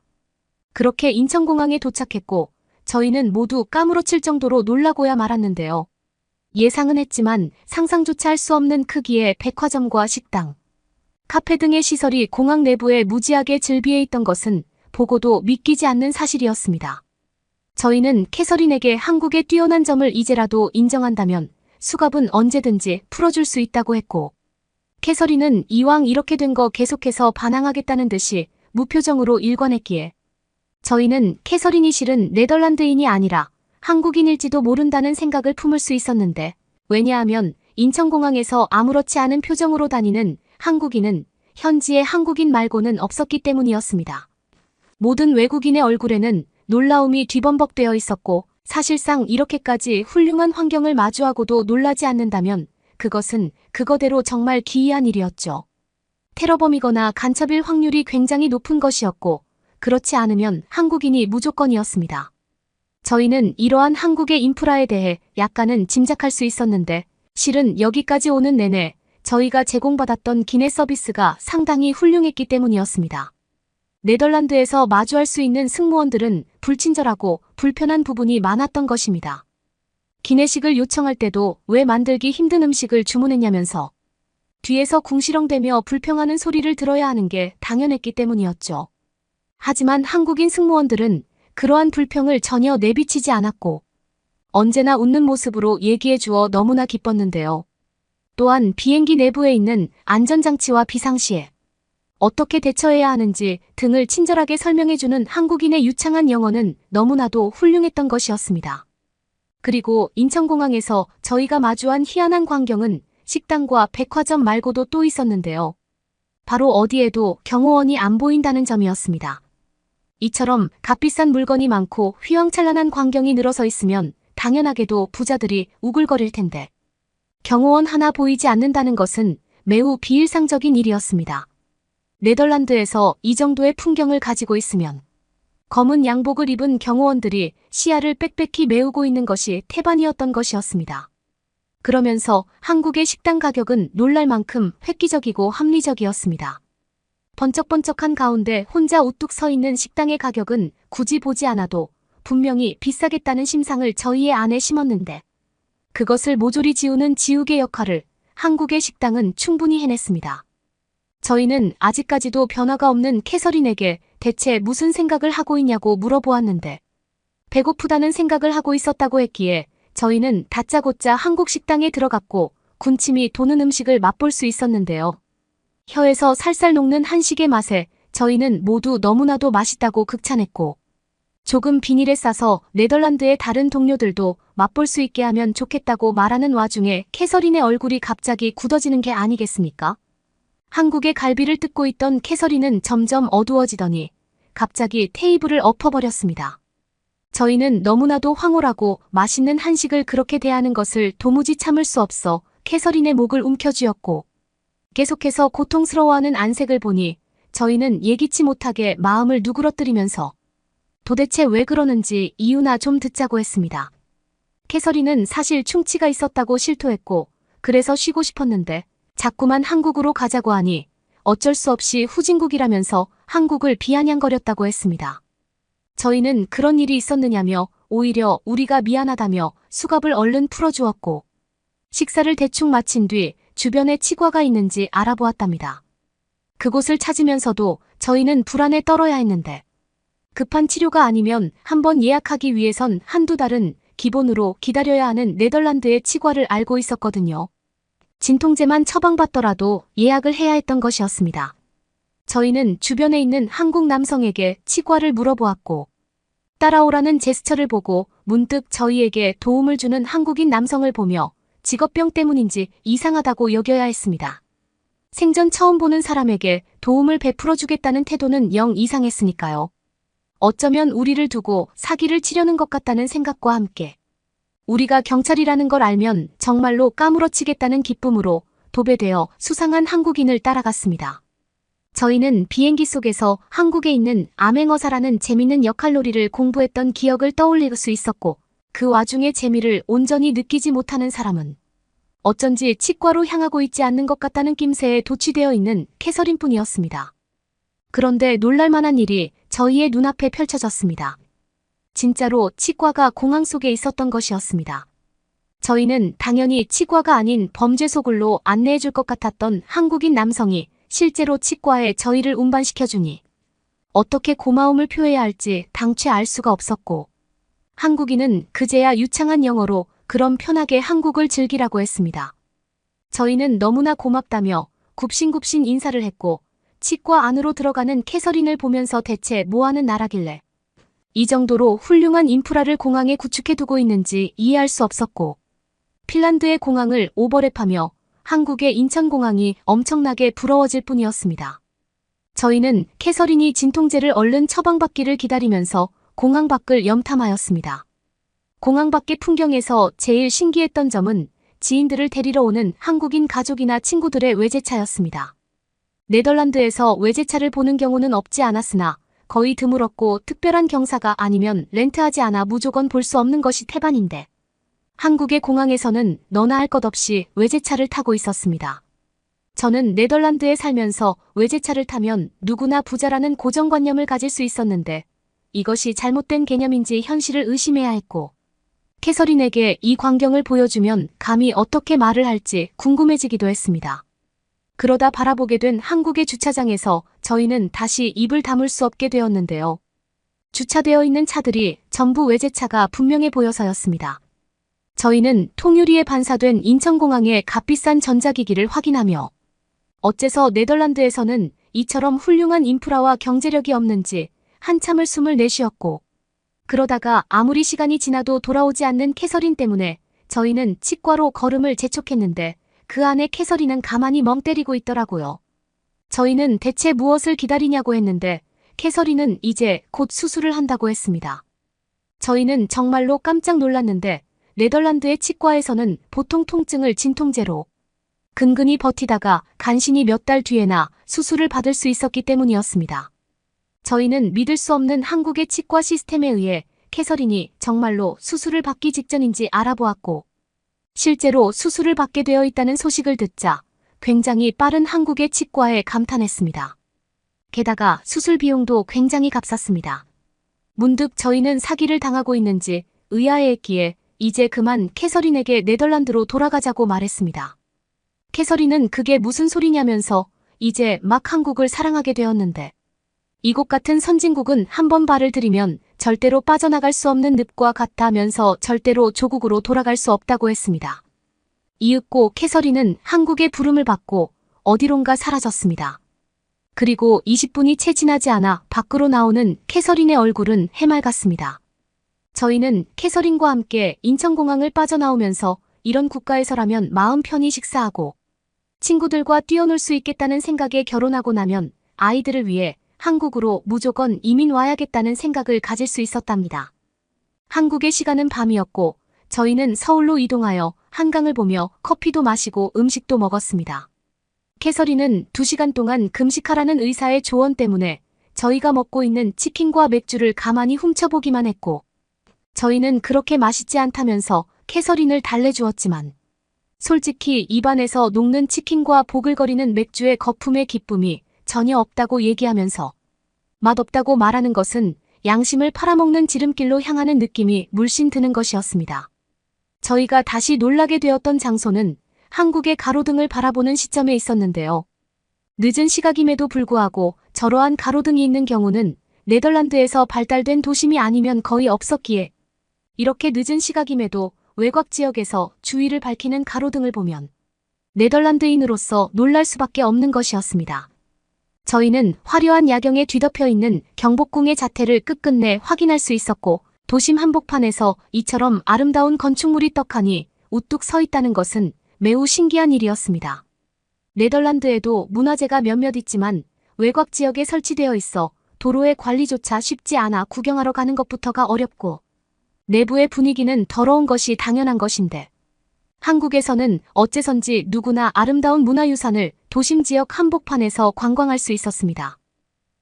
그렇게 인천공항에 도착했고 저희는 모두 까무러칠 정도로 놀라고야 말았는데요. 예상은 했지만 상상조차 할 수 없는 크기의 백화점과 식당, 카페 등의 시설이 공항 내부에 무지하게 즐비해 있던 것은 보고도 믿기지 않는 사실이었습니다. 저희는 캐서린에게 한국의 뛰어난 점을 이제라도 인정한다면 수갑은 언제든지 풀어줄 수 있다고 했고 캐서린은 이왕 이렇게 된 거 계속해서 반항하겠다는 듯이 무표정으로 일관했기에 저희는 캐서린이 실은 네덜란드인이 아니라 한국인일지도 모른다는 생각을 품을 수 있었는데 왜냐하면 인천공항에서 아무렇지 않은 표정으로 다니는 한국인은 현지의 한국인 말고는 없었기 때문이었습니다. 모든 외국인의 얼굴에는 놀라움이 뒤범벅되어 있었고 사실상 이렇게까지 훌륭한 환경을 마주하고도 놀라지 않는다면 그것은 그거대로 정말 기이한 일이었죠. 테러범이거나 간첩일 확률이 굉장히 높은 것이었고 그렇지 않으면 한국인이 무조건이었습니다. 저희는 이러한 한국의 인프라에 대해 약간은 짐작할 수 있었는데 실은 여기까지 오는 내내 저희가 제공받았던 기내 서비스가 상당히 훌륭했기 때문이었습니다. 네덜란드에서 마주할 수 있는 승무원들은 불친절하고 불편한 부분이 많았던 것입니다. 기내식을 요청할 때도 왜 만들기 힘든 음식을 주문했냐면서 뒤에서 궁시렁대며 불평하는 소리를 들어야 하는 게 당연했기 때문이었죠. 하지만 한국인 승무원들은 그러한 불평을 전혀 내비치지 않았고 언제나 웃는 모습으로 얘기해 주어 너무나 기뻤는데요. 또한 비행기 내부에 있는 안전장치와 비상시에 어떻게 대처해야 하는지 등을 친절하게 설명해주는 한국인의 유창한 영어는 너무나도 훌륭했던 것이었습니다. 그리고 인천공항에서 저희가 마주한 희한한 광경은 식당과 백화점 말고도 또 있었는데요. 바로 어디에도 경호원이 안 보인다는 점이었습니다. 이처럼 값비싼 물건이 많고 휘황찬란한 광경이 늘어서 있으면 당연하게도 부자들이 우글거릴 텐데 경호원 하나 보이지 않는다는 것은 매우 비일상적인 일이었습니다. 네덜란드에서 이 정도의 풍경을 가지고 있으면 검은 양복을 입은 경호원들이 시야를 빽빽히 메우고 있는 것이 태반이었던 것이었습니다. 그러면서 한국의 식당 가격은 놀랄 만큼 획기적이고 합리적이었습니다. 번쩍번쩍한 가운데 혼자 우뚝 서 있는 식당의 가격은 굳이 보지 않아도 분명히 비싸겠다는 심상을 저희의 안에 심었는데 그것을 모조리 지우는 지우개 역할을 한국의 식당은 충분히 해냈습니다. 저희는 아직까지도 변화가 없는 캐서린에게 대체 무슨 생각을 하고 있냐고 물어보았는데 배고프다는 생각을 하고 있었다고 했기에 저희는 다짜고짜 한국 식당에 들어갔고 군침이 도는 음식을 맛볼 수 있었는데요. 혀에서 살살 녹는 한식의 맛에 저희는 모두 너무나도 맛있다고 극찬했고 조금 비닐에 싸서 네덜란드의 다른 동료들도 맛볼 수 있게 하면 좋겠다고 말하는 와중에 캐서린의 얼굴이 갑자기 굳어지는 게 아니겠습니까? 한국의 갈비를 뜯고 있던 캐서린은 점점 어두워지더니 갑자기 테이블을 엎어버렸습니다. 저희는 너무나도 황홀하고 맛있는 한식을 그렇게 대하는 것을 도무지 참을 수 없어 캐서린의 목을 움켜쥐었고 계속해서 고통스러워하는 안색을 보니 저희는 예기치 못하게 마음을 누그러뜨리면서 도대체 왜 그러는지 이유나 좀 듣자고 했습니다. 캐서린은 사실 충치가 있었다고 실토했고 그래서 쉬고 싶었는데 자꾸만 한국으로 가자고 하니 어쩔 수 없이 후진국이라면서 한국을 비아냥거렸다고 했습니다. 저희는 그런 일이 있었느냐며 오히려 우리가 미안하다며 수갑을 얼른 풀어주었고 식사를 대충 마친 뒤 주변에 치과가 있는지 알아보았답니다. 그곳을 찾으면서도 저희는 불안에 떨어야 했는데 급한 치료가 아니면 한번 예약하기 위해선 한두 달은 기본으로 기다려야 하는 네덜란드의 치과를 알고 있었거든요. 진통제만 처방받더라도 예약을 해야 했던 것이었습니다. 저희는 주변에 있는 한국 남성에게 치과를 물어보았고 따라오라는 제스처를 보고 문득 저희에게 도움을 주는 한국인 남성을 보며 직업병 때문인지 이상하다고 여겨야 했습니다. 생전 처음 보는 사람에게 도움을 베풀어 주겠다는 태도는 영 이상했으니까요. 어쩌면 우리를 두고 사기를 치려는 것 같다는 생각과 함께 우리가 경찰이라는 걸 알면 정말로 까무러치겠다는 기쁨으로 도배되어 수상한 한국인을 따라갔습니다. 저희는 비행기 속에서 한국에 있는 암행어사라는 재밌는 역할놀이를 공부했던 기억을 떠올릴 수 있었고 그 와중에 재미를 온전히 느끼지 못하는 사람은 어쩐지 치과로 향하고 있지 않는 것 같다는 낌새에 도취되어 있는 캐서린뿐이었습니다. 그런데 놀랄만한 일이 저희의 눈앞에 펼쳐졌습니다. 진짜로 치과가 공항 속에 있었던 것이었습니다. 저희는 당연히 치과가 아닌 범죄소굴로 안내해줄 것 같았던 한국인 남성이 실제로 치과에 저희를 운반시켜주니 어떻게 고마움을 표해야 할지 당최 알 수가 없었고 한국인은 그제야 유창한 영어로 그럼 편하게 한국을 즐기라고 했습니다. 저희는 너무나 고맙다며 굽신굽신 인사를 했고 치과 안으로 들어가는 캐서린을 보면서 대체 뭐하는 나라길래 이 정도로 훌륭한 인프라를 공항에 구축해두고 있는지 이해할 수 없었고 핀란드의 공항을 오버랩하며 한국의 인천공항이 엄청나게 부러워질 뿐이었습니다. 저희는 캐서린이 진통제를 얼른 처방받기를 기다리면서 공항 밖을 염탐하였습니다. 공항 밖의 풍경에서 제일 신기했던 점은 지인들을 데리러 오는 한국인 가족이나 친구들의 외제차였습니다. 네덜란드에서 외제차를 보는 경우는 없지 않았으나 거의 드물었고 특별한 경사가 아니면 렌트하지 않아 무조건 볼 수 없는 것이 태반인데 한국의 공항에서는 너나 할 것 없이 외제차를 타고 있었습니다. 저는 네덜란드에 살면서 외제차를 타면 누구나 부자라는 고정관념을 가질 수 있었는데 이것이 잘못된 개념인지 현실을 의심해야 했고 캐서린에게 이 광경을 보여주면 감히 어떻게 말을 할지 궁금해지기도 했습니다. 그러다 바라보게 된 한국의 주차장에서 저희는 다시 입을 다물 수 없게 되었는데요. 주차되어 있는 차들이 전부 외제차가 분명해 보여서였습니다. 저희는 통유리에 반사된 인천공항의 값비싼 전자기기를 확인하며 어째서 네덜란드에서는 이처럼 훌륭한 인프라와 경제력이 없는지 한참을 숨을 내쉬었고 그러다가 아무리 시간이 지나도 돌아오지 않는 캐서린 때문에 저희는 치과로 걸음을 재촉했는데 그 안에 캐서린은 가만히 멍 때리고 있더라고요. 저희는 대체 무엇을 기다리냐고 했는데 캐서린은 이제 곧 수술을 한다고 했습니다. 저희는 정말로 깜짝 놀랐는데 네덜란드의 치과에서는 보통 통증을 진통제로 근근히 버티다가 간신히 몇 달 뒤에나 수술을 받을 수 있었기 때문이었습니다. 저희는 믿을 수 없는 한국의 치과 시스템에 의해 캐서린이 정말로 수술을 받기 직전인지 알아보았고 실제로 수술을 받게 되어 있다는 소식을 듣자 굉장히 빠른 한국의 치과에 감탄했습니다. 게다가 수술 비용도 굉장히 값쌌습니다. 문득 저희는 사기를 당하고 있는지 의아해했기에 이제 그만 캐서린에게 네덜란드로 돌아가자고 말했습니다. 캐서린은 그게 무슨 소리냐면서 이제 막 한국을 사랑하게 되었는데 이곳 같은 선진국은 한번 발을 들이면 절대로 빠져나갈 수 없는 늪과 같다면서 절대로 조국으로 돌아갈 수 없다고 했습니다. 이윽고 캐서린은 한국의 부름을 받고 어디론가 사라졌습니다. 그리고 20분이 채 지나지 않아 밖으로 나오는 캐서린의 얼굴은 해맑았습니다. 저희는 캐서린과 함께 인천공항을 빠져나오면서 이런 국가에서라면 마음 편히 식사하고 친구들과 뛰어놀 수 있겠다는 생각에 결혼하고 나면 아이들을 위해 한국으로 무조건 이민 와야겠다는 생각을 가질 수 있었답니다. 한국의 시간은 밤이었고 저희는 서울로 이동하여 한강을 보며 커피도 마시고 음식도 먹었습니다. 캐서린은 2시간 동안 금식하라는 의사의 조언 때문에 저희가 먹고 있는 치킨과 맥주를 가만히 훔쳐보기만 했고 저희는 그렇게 맛있지 않다면서 캐서린을 달래주었지만 솔직히 입안에서 녹는 치킨과 보글거리는 맥주의 거품의 기쁨이 전혀 없다고 얘기하면서 맛없다고 말하는 것은 양심을 팔아먹는 지름길로 향하는 느낌이 물씬 드는 것이었습니다. 저희가 다시 놀라게 되었던 장소는 한국의 가로등을 바라보는 시점에 있었는데요. 늦은 시각임에도 불구하고 저러한 가로등이 있는 경우는 네덜란드에서 발달된 도심이 아니면 거의 없었기에 이렇게 늦은 시각임에도 외곽 지역에서 주위를 밝히는 가로등을 보면 네덜란드인으로서 놀랄 수밖에 없는 것이었습니다. 저희는 화려한 야경에 뒤덮여 있는 경복궁의 자태를 끝끝내 확인할 수 있었고 도심 한복판에서 이처럼 아름다운 건축물이 떡하니 우뚝 서 있다는 것은 매우 신기한 일이었습니다. 네덜란드에도 문화재가 몇몇 있지만 외곽 지역에 설치되어 있어 도로의 관리조차 쉽지 않아 구경하러 가는 것부터가 어렵고 내부의 분위기는 더러운 것이 당연한 것인데 한국에서는 어째선지 누구나 아름다운 문화유산을 도심 지역 한복판에서 관광할 수 있었습니다.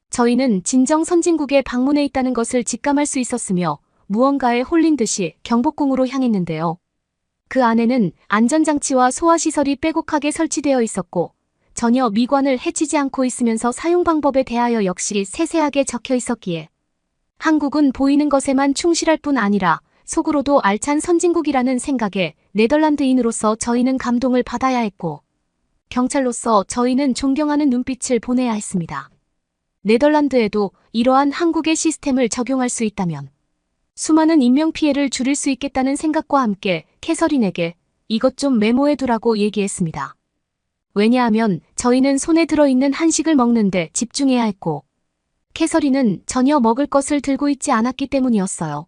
저희는 진정 선진국에 방문해 있다는 것을 직감할 수 있었으며 무언가에 홀린 듯이 경복궁으로 향했는데요. 그 안에는 안전장치와 소화시설이 빼곡하게 설치되어 있었고 전혀 미관을 해치지 않고 있으면서 사용 방법에 대하여 역시 세세하게 적혀 있었기에 한국은 보이는 것에만 충실할 뿐 아니라 속으로도 알찬 선진국이라는 생각에 네덜란드인으로서 저희는 감동을 받아야 했고 경찰로서 저희는 존경하는 눈빛을 보내야 했습니다. 네덜란드에도 이러한 한국의 시스템을 적용할 수 있다면 수많은 인명피해를 줄일 수 있겠다는 생각과 함께 캐서린에게 이것 좀 메모해두라고 얘기했습니다. 왜냐하면 저희는 손에 들어있는 한식을 먹는데 집중해야 했고 캐서린은 전혀 먹을 것을 들고 있지 않았기 때문이었어요.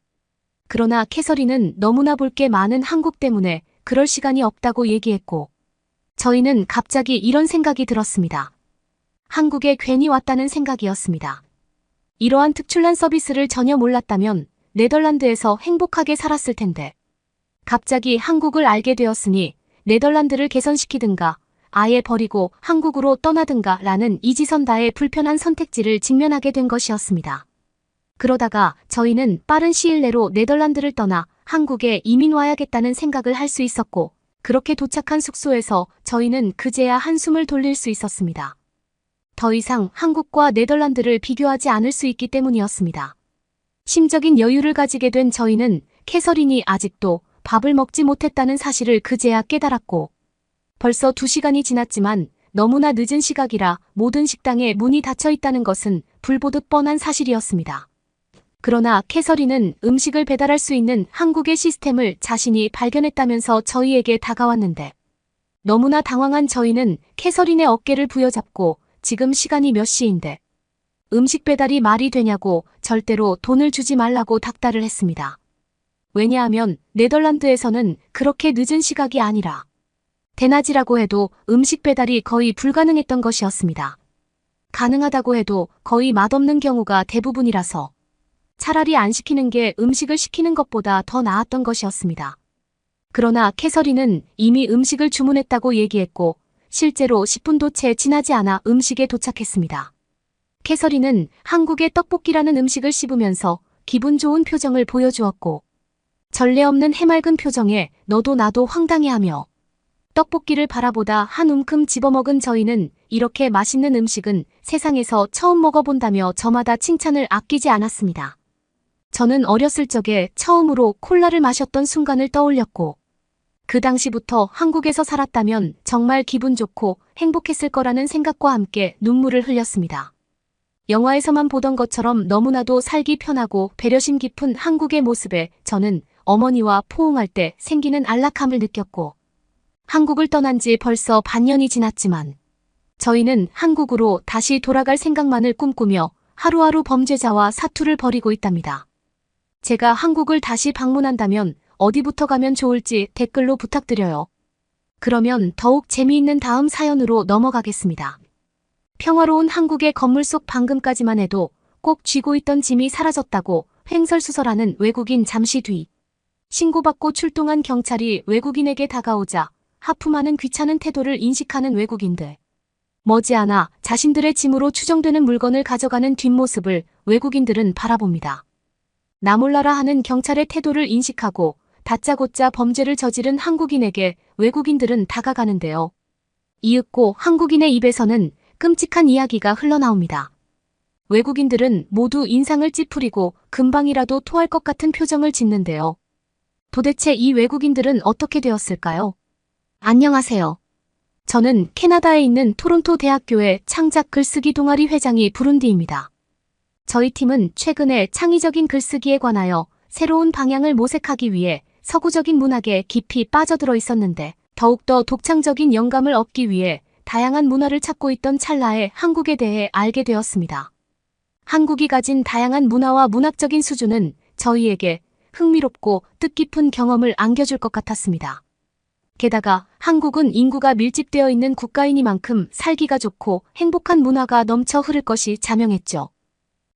그러나 캐서린은 너무나 볼 게 많은 한국 때문에 그럴 시간이 없다고 얘기했고, 저희는 갑자기 이런 생각이 들었습니다. 한국에 괜히 왔다는 생각이었습니다. 이러한 특출난 서비스를 전혀 몰랐다면 네덜란드에서 행복하게 살았을 텐데, 갑자기 한국을 알게 되었으니 네덜란드를 개선시키든가 아예 버리고 한국으로 떠나든가 라는 이지선다의 불편한 선택지를 직면하게 된 것이었습니다. 그러다가 저희는 빠른 시일 내로 네덜란드를 떠나 한국에 이민 와야겠다는 생각을 할 수 있었고, 그렇게 도착한 숙소에서 저희는 그제야 한숨을 돌릴 수 있었습니다. 더 이상 한국과 네덜란드를 비교하지 않을 수 있기 때문이었습니다. 심적인 여유를 가지게 된 저희는 캐서린이 아직도 밥을 먹지 못했다는 사실을 그제야 깨달았고, 벌써 2시간이 지났지만 너무나 늦은 시각이라 모든 식당에 문이 닫혀 있다는 것은 불보듯 뻔한 사실이었습니다. 그러나 캐서린은 음식을 배달할 수 있는 한국의 시스템을 자신이 발견했다면서 저희에게 다가왔는데, 너무나 당황한 저희는 캐서린의 어깨를 부여잡고 지금 시간이 몇 시인데 음식 배달이 말이 되냐고 절대로 돈을 주지 말라고 닥달을 했습니다. 왜냐하면 네덜란드에서는 그렇게 늦은 시각이 아니라 대낮이라고 해도 음식 배달이 거의 불가능했던 것이었습니다. 가능하다고 해도 거의 맛없는 경우가 대부분이라서 차라리 안 시키는 게 음식을 시키는 것보다 더 나았던 것이었습니다. 그러나 캐서린은 이미 음식을 주문했다고 얘기했고, 실제로 10분도 채 지나지 않아 음식에 도착했습니다. 캐서린은 한국의 떡볶이라는 음식을 씹으면서 기분 좋은 표정을 보여주었고, 전례 없는 해맑은 표정에 너도 나도 황당해하며 떡볶이를 바라보다 한 움큼 집어먹은 저희는 이렇게 맛있는 음식은 세상에서 처음 먹어본다며 저마다 칭찬을 아끼지 않았습니다. 저는 어렸을 적에 처음으로 콜라를 마셨던 순간을 떠올렸고, 그 당시부터 한국에서 살았다면 정말 기분 좋고 행복했을 거라는 생각과 함께 눈물을 흘렸습니다. 영화에서만 보던 것처럼 너무나도 살기 편하고 배려심 깊은 한국의 모습에 저는 어머니와 포옹할 때 생기는 안락함을 느꼈고, 한국을 떠난 지 벌써 반년이 지났지만 저희는 한국으로 다시 돌아갈 생각만을 꿈꾸며 하루하루 범죄자와 사투를 벌이고 있답니다. 제가 한국을 다시 방문한다면 어디부터 가면 좋을지 댓글로 부탁드려요. 그러면 더욱 재미있는 다음 사연으로 넘어가겠습니다. 평화로운 한국의 건물 속 방금까지만 해도 꼭 쥐고 있던 짐이 사라졌다고 횡설수설하는 외국인. 잠시 뒤 신고받고 출동한 경찰이 외국인에게 다가오자 하품하는 귀찮은 태도를 인식하는 외국인들. 머지않아 자신들의 짐으로 추정되는 물건을 가져가는 뒷모습을 외국인들은 바라봅니다. 나 몰라라 하는 경찰의 태도를 인식하고 다짜고짜 범죄를 저지른 한국인에게 외국인들은 다가가는데요. 이윽고 한국인의 입에서는 끔찍한 이야기가 흘러나옵니다. 외국인들은 모두 인상을 찌푸리고 금방이라도 토할 것 같은 표정을 짓는데요. 도대체 이 외국인들은 어떻게 되었을까요? 안녕하세요. 저는 캐나다에 있는 토론토 대학교의 창작 글쓰기 동아리 회장이 부룬디입니다. 저희 팀은 최근에 창의적인 글쓰기에 관하여 새로운 방향을 모색하기 위해 서구적인 문학에 깊이 빠져들어 있었는데, 더욱더 독창적인 영감을 얻기 위해 다양한 문화를 찾고 있던 찰나에 한국에 대해 알게 되었습니다. 한국이 가진 다양한 문화와 문학적인 수준은 저희에게 흥미롭고 뜻깊은 경험을 안겨줄 것 같았습니다. 게다가 한국은 인구가 밀집되어 있는 국가이니만큼 살기가 좋고 행복한 문화가 넘쳐 흐를 것이 자명했죠.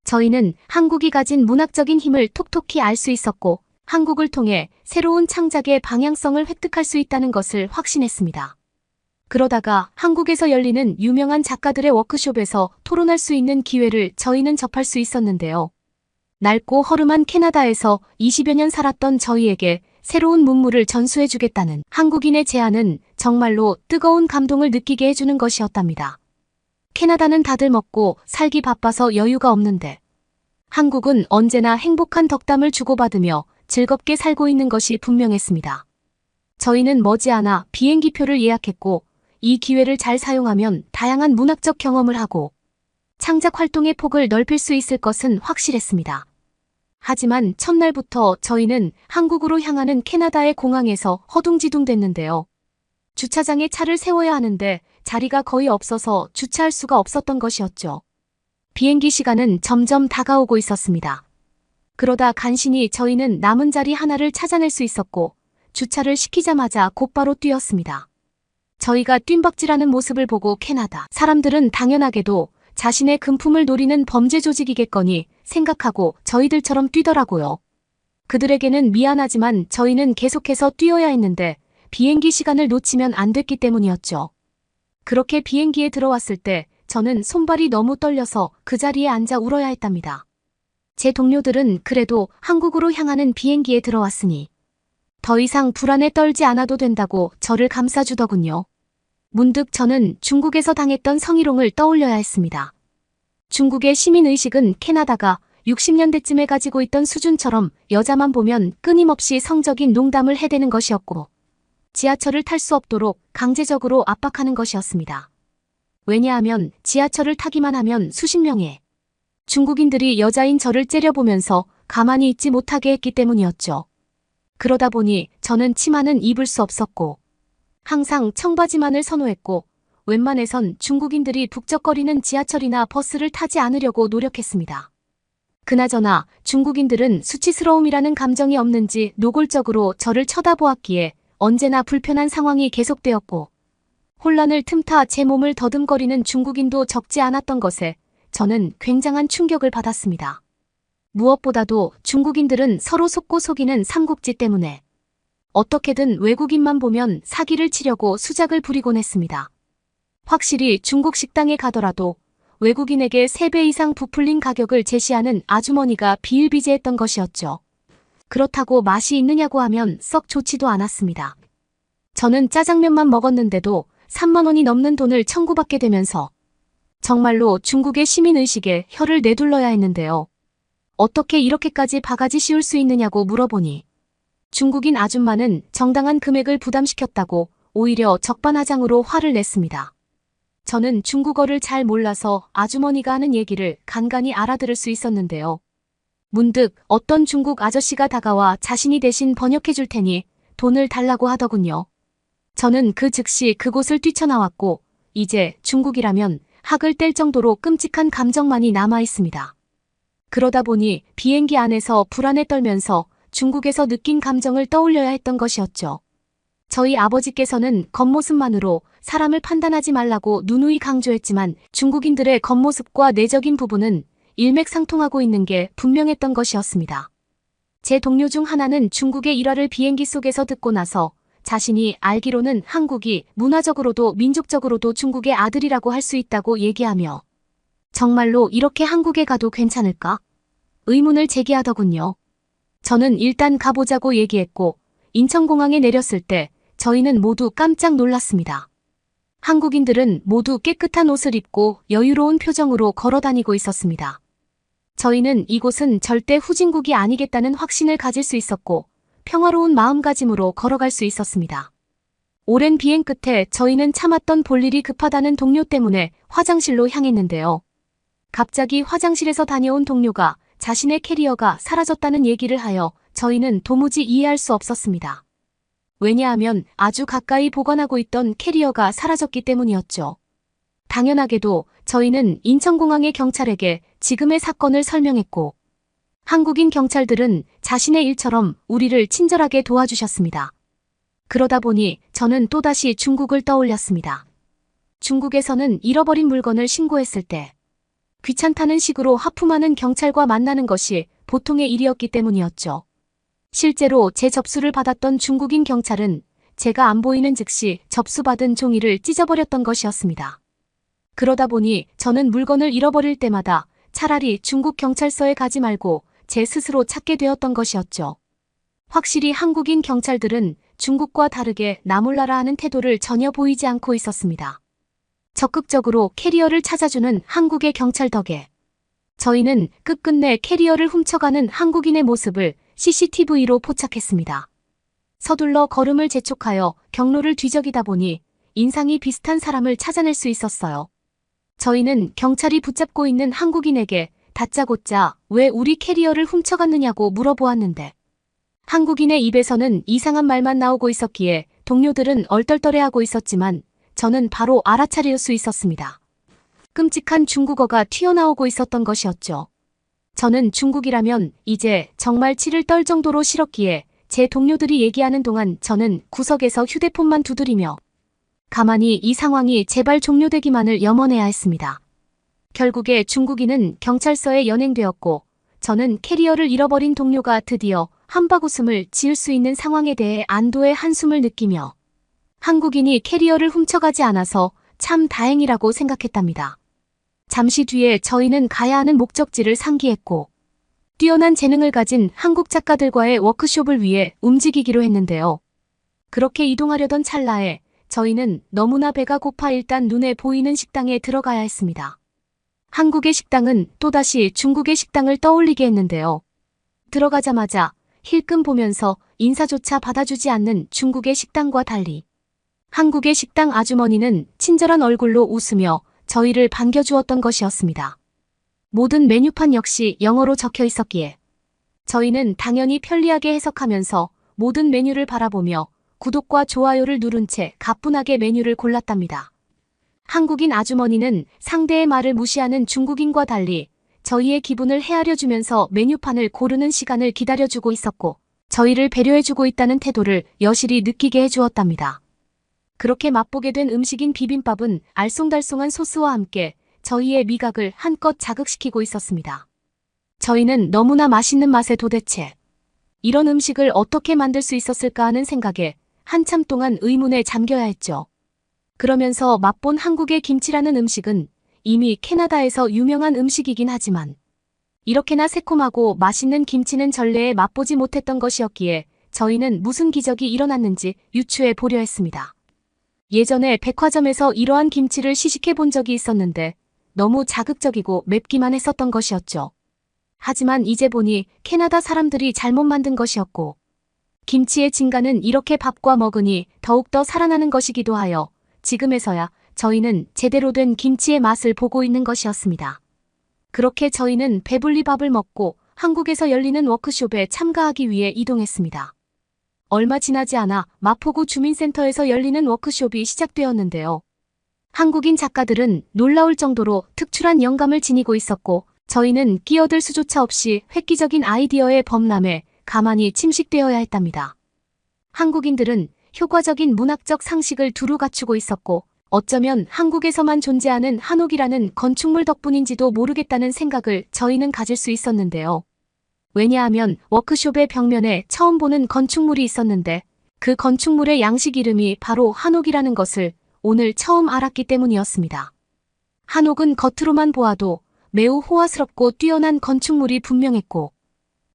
저희는 한국이 가진 문학적인 힘을 톡톡히 알 수 있었고, 한국을 통해 새로운 창작의 방향성을 획득할 수 있다는 것을 확신했습니다. 그러다가 한국에서 열리는 유명한 작가들의 워크숍에서 토론할 수 있는 기회를 저희는 접할 수 있었는데요. 낡고 허름한 캐나다에서 20여 년 살았던 저희에게 새로운 문물을 전수해주겠다는 한국인의 제안은 정말로 뜨거운 감동을 느끼게 해주는 것이었답니다. 캐나다는 다들 먹고 살기 바빠서 여유가 없는데, 한국은 언제나 행복한 덕담을 주고받으며 즐겁게 살고 있는 것이 분명했습니다. 저희는 머지않아 비행기표를 예약했고, 이 기회를 잘 사용하면 다양한 문학적 경험을 하고 창작 활동의 폭을 넓힐 수 있을 것은 확실했습니다. 하지만 첫날부터 저희는 한국으로 향하는 캐나다의 공항에서 허둥지둥 됐는데요. 주차장에 차를 세워야 하는데 자리가 거의 없어서 주차할 수가 없었던 것이었죠. 비행기 시간은 점점 다가오고 있었습니다. 그러다 간신히 저희는 남은 자리 하나를 찾아낼 수 있었고, 주차를 시키자마자 곧바로 뛰었습니다. 저희가 뜀박질하는 모습을 보고 캐나다 사람들은 당연하게도 자신의 금품을 노리는 범죄 조직이겠거니 생각하고 저희들처럼 뛰더라고요. 그들에게는 미안하지만 저희는 계속해서 뛰어야 했는데 비행기 시간을 놓치면 안 됐기 때문이었죠. 그렇게 비행기에 들어왔을 때 저는 손발이 너무 떨려서 그 자리에 앉아 울어야 했답니다. 제 동료들은 그래도 한국으로 향하는 비행기에 들어왔으니 더 이상 불안에 떨지 않아도 된다고 저를 감싸주더군요. 문득 저는 중국에서 당했던 성희롱을 떠올려야 했습니다. 중국의 시민의식은 캐나다가 60년대쯤에 가지고 있던 수준처럼 여자만 보면 끊임없이 성적인 농담을 해대는 것이었고 지하철을 탈 수 없도록 강제적으로 압박하는 것이었습니다. 왜냐하면 지하철을 타기만 하면 수십 명의 중국인들이 여자인 저를 째려보면서 가만히 있지 못하게 했기 때문이었죠. 그러다 보니 저는 치마는 입을 수 없었고 항상 청바지만을 선호했고 웬만해선 중국인들이 북적거리는 지하철이나 버스를 타지 않으려고 노력했습니다. 그나저나 중국인들은 수치스러움이라는 감정이 없는지 노골적으로 저를 쳐다보았기에 언제나 불편한 상황이 계속되었고 혼란을 틈타 제 몸을 더듬거리는 중국인도 적지 않았던 것에 저는 굉장한 충격을 받았습니다. 무엇보다도 중국인들은 서로 속고 속이는 삼국지 때문에 어떻게든 외국인만 보면 사기를 치려고 수작을 부리곤 했습니다. 확실히 중국 식당에 가더라도 외국인에게 3배 이상 부풀린 가격을 제시하는 아주머니가 비일비재했던 것이었죠. 그렇다고 맛이 있느냐고 하면 썩 좋지도 않았습니다. 저는 짜장면만 먹었는데도 3만 원이 넘는 돈을 청구받게 되면서 정말로 중국의 시민의식에 혀를 내둘러야 했는데요. 어떻게 이렇게까지 바가지 씌울 수 있느냐고 물어보니 중국인 아줌마는 정당한 금액을 부담시켰다고 오히려 적반하장으로 화를 냈습니다. 저는 중국어를 잘 몰라서 아주머니가 하는 얘기를 간간히 알아들을 수 있었는데요. 문득 어떤 중국 아저씨가 다가와 자신이 대신 번역해 줄 테니 돈을 달라고 하더군요. 저는 그 즉시 그곳을 뛰쳐나왔고 이제 중국이라면 학을 뗄 정도로 끔찍한 감정만이 남아 있습니다. 그러다 보니 비행기 안에서 불안에 떨면서 중국에서 느낀 감정을 떠올려야 했던 것이었죠. 저희 아버지께서는 겉모습만으로 사람을 판단하지 말라고 누누이 강조했지만 중국인들의 겉모습과 내적인 부분은 일맥상통하고 있는 게 분명했던 것이었습니다. 제 동료 중 하나는 중국의 일화를 비행기 속에서 듣고 나서 자신이 알기로는 한국이 문화적으로도 민족적으로도 중국의 아들이라고 할 수 있다고 얘기하며 정말로 이렇게 한국에 가도 괜찮을까? 의문을 제기하더군요. 저는 일단 가보자고 얘기했고 인천공항에 내렸을 때 저희는 모두 깜짝 놀랐습니다. 한국인들은 모두 깨끗한 옷을 입고 여유로운 표정으로 걸어다니고 있었습니다. 저희는 이곳은 절대 후진국이 아니겠다는 확신을 가질 수 있었고 평화로운 마음가짐으로 걸어갈 수 있었습니다. 오랜 비행 끝에 저희는 참았던 볼일이 급하다는 동료 때문에 화장실로 향했는데요. 갑자기 화장실에서 다녀온 동료가 자신의 캐리어가 사라졌다는 얘기를 하여 저희는 도무지 이해할 수 없었습니다. 왜냐하면 아주 가까이 보관하고 있던 캐리어가 사라졌기 때문이었죠. 당연하게도 저희는 인천공항의 경찰에게 지금의 사건을 설명했고 한국인 경찰들은 자신의 일처럼 우리를 친절하게 도와주셨습니다. 그러다 보니 저는 또다시 중국을 떠올렸습니다. 중국에서는 잃어버린 물건을 신고했을 때 귀찮다는 식으로 하품하는 경찰과 만나는 것이 보통의 일이었기 때문이었죠. 실제로 제 접수를 받았던 중국인 경찰은 제가 안 보이는 즉시 접수받은 종이를 찢어버렸던 것이었습니다. 그러다 보니 저는 물건을 잃어버릴 때마다 차라리 중국 경찰서에 가지 말고 제 스스로 찾게 되었던 것이었죠. 확실히 한국인 경찰들은 중국과 다르게 나몰라라 하는 태도를 전혀 보이지 않고 있었습니다. 적극적으로 캐리어를 찾아주는 한국의 경찰 덕에 저희는 끝끝내 캐리어를 훔쳐가는 한국인의 모습을 CCTV로 포착했습니다. 서둘러 걸음을 재촉하여 경로를 뒤적이다 보니 인상이 비슷한 사람을 찾아낼 수 있었어요. 저희는 경찰이 붙잡고 있는 한국인에게 다짜고짜 왜 우리 캐리어를 훔쳐갔느냐고 물어보았는데 한국인의 입에서는 이상한 말만 나오고 있었기에 동료들은 얼떨떨해하고 있었지만 저는 바로 알아차릴 수 있었습니다. 끔찍한 중국어가 튀어나오고 있었던 것이었죠. 저는 중국이라면 이제 정말 치를 떨 정도로 싫었기에 제 동료들이 얘기하는 동안 저는 구석에서 휴대폰만 두드리며 가만히 이 상황이 제발 종료되기만을 염원해야 했습니다. 결국에 중국인은 경찰서에 연행되었고 저는 캐리어를 잃어버린 동료가 드디어 한바구음을 지을 수 있는 상황에 대해 안도의 한숨을 느끼며 한국인이 캐리어를 훔쳐가지 않아서 참 다행이라고 생각했답니다. 잠시 뒤에 저희는 가야 하는 목적지를 상기했고 뛰어난 재능을 가진 한국 작가들과의 워크숍을 위해 움직이기로 했는데요. 그렇게 이동하려던 찰나에 저희는 너무나 배가 고파 일단 눈에 보이는 식당에 들어가야 했습니다. 한국의 식당은 또다시 중국의 식당을 떠올리게 했는데요. 들어가자마자 힐끔 보면서 인사조차 받아주지 않는 중국의 식당과 달리 한국의 식당 아주머니는 친절한 얼굴로 웃으며 저희를 반겨주었던 것이었습니다. 모든 메뉴판 역시 영어로 적혀 있었기에 저희는 당연히 편리하게 해석하면서 모든 메뉴를 바라보며 구독과 좋아요를 누른 채 가뿐하게 메뉴를 골랐답니다. 한국인 아주머니는 상대의 말을 무시하는 중국인과 달리 저희의 기분을 헤아려주면서 메뉴판을 고르는 시간을 기다려주고 있었고 저희를 배려해주고 있다는 태도를 여실히 느끼게 해주었답니다. 그렇게 맛보게 된 음식인 비빔밥은 알쏭달쏭한 소스와 함께 저희의 미각을 한껏 자극시키고 있었습니다. 저희는 너무나 맛있는 맛에 도대체 이런 음식을 어떻게 만들 수 있었을까 하는 생각에 한참 동안 의문에 잠겨야 했죠. 그러면서 맛본 한국의 김치라는 음식은 이미 캐나다에서 유명한 음식이긴 하지만 이렇게나 새콤하고 맛있는 김치는 전례에 맛보지 못했던 것이었기에 저희는 무슨 기적이 일어났는지 유추해 보려 했습니다. 예전에 백화점에서 이러한 김치를 시식해 본 적이 있었는데 너무 자극적이고 맵기만 했었던 것이었죠. 하지만 이제 보니 캐나다 사람들이 잘못 만든 것이었고 김치의 진가는 이렇게 밥과 먹으니 더욱더 살아나는 것이기도 하여 지금에서야 저희는 제대로 된 김치의 맛을 보고 있는 것이었습니다. 그렇게 저희는 배불리 밥을 먹고 한국에서 열리는 워크숍에 참가하기 위해 이동했습니다. 얼마 지나지 않아 마포구 주민센터에서 열리는 워크숍이 시작되었는데요. 한국인 작가들은 놀라울 정도로 특출한 영감을 지니고 있었고 저희는 끼어들 수조차 없이 획기적인 아이디어의 범람에 가만히 침식되어야 했답니다. 한국인들은 효과적인 문학적 상식을 두루 갖추고 있었고 어쩌면 한국에서만 존재하는 한옥이라는 건축물 덕분인지도 모르겠다는 생각을 저희는 가질 수 있었는데요. 왜냐하면 워크숍의 벽면에 처음 보는 건축물이 있었는데 그 건축물의 양식 이름이 바로 한옥이라는 것을 오늘 처음 알았기 때문이었습니다. 한옥은 겉으로만 보아도 매우 호화스럽고 뛰어난 건축물이 분명했고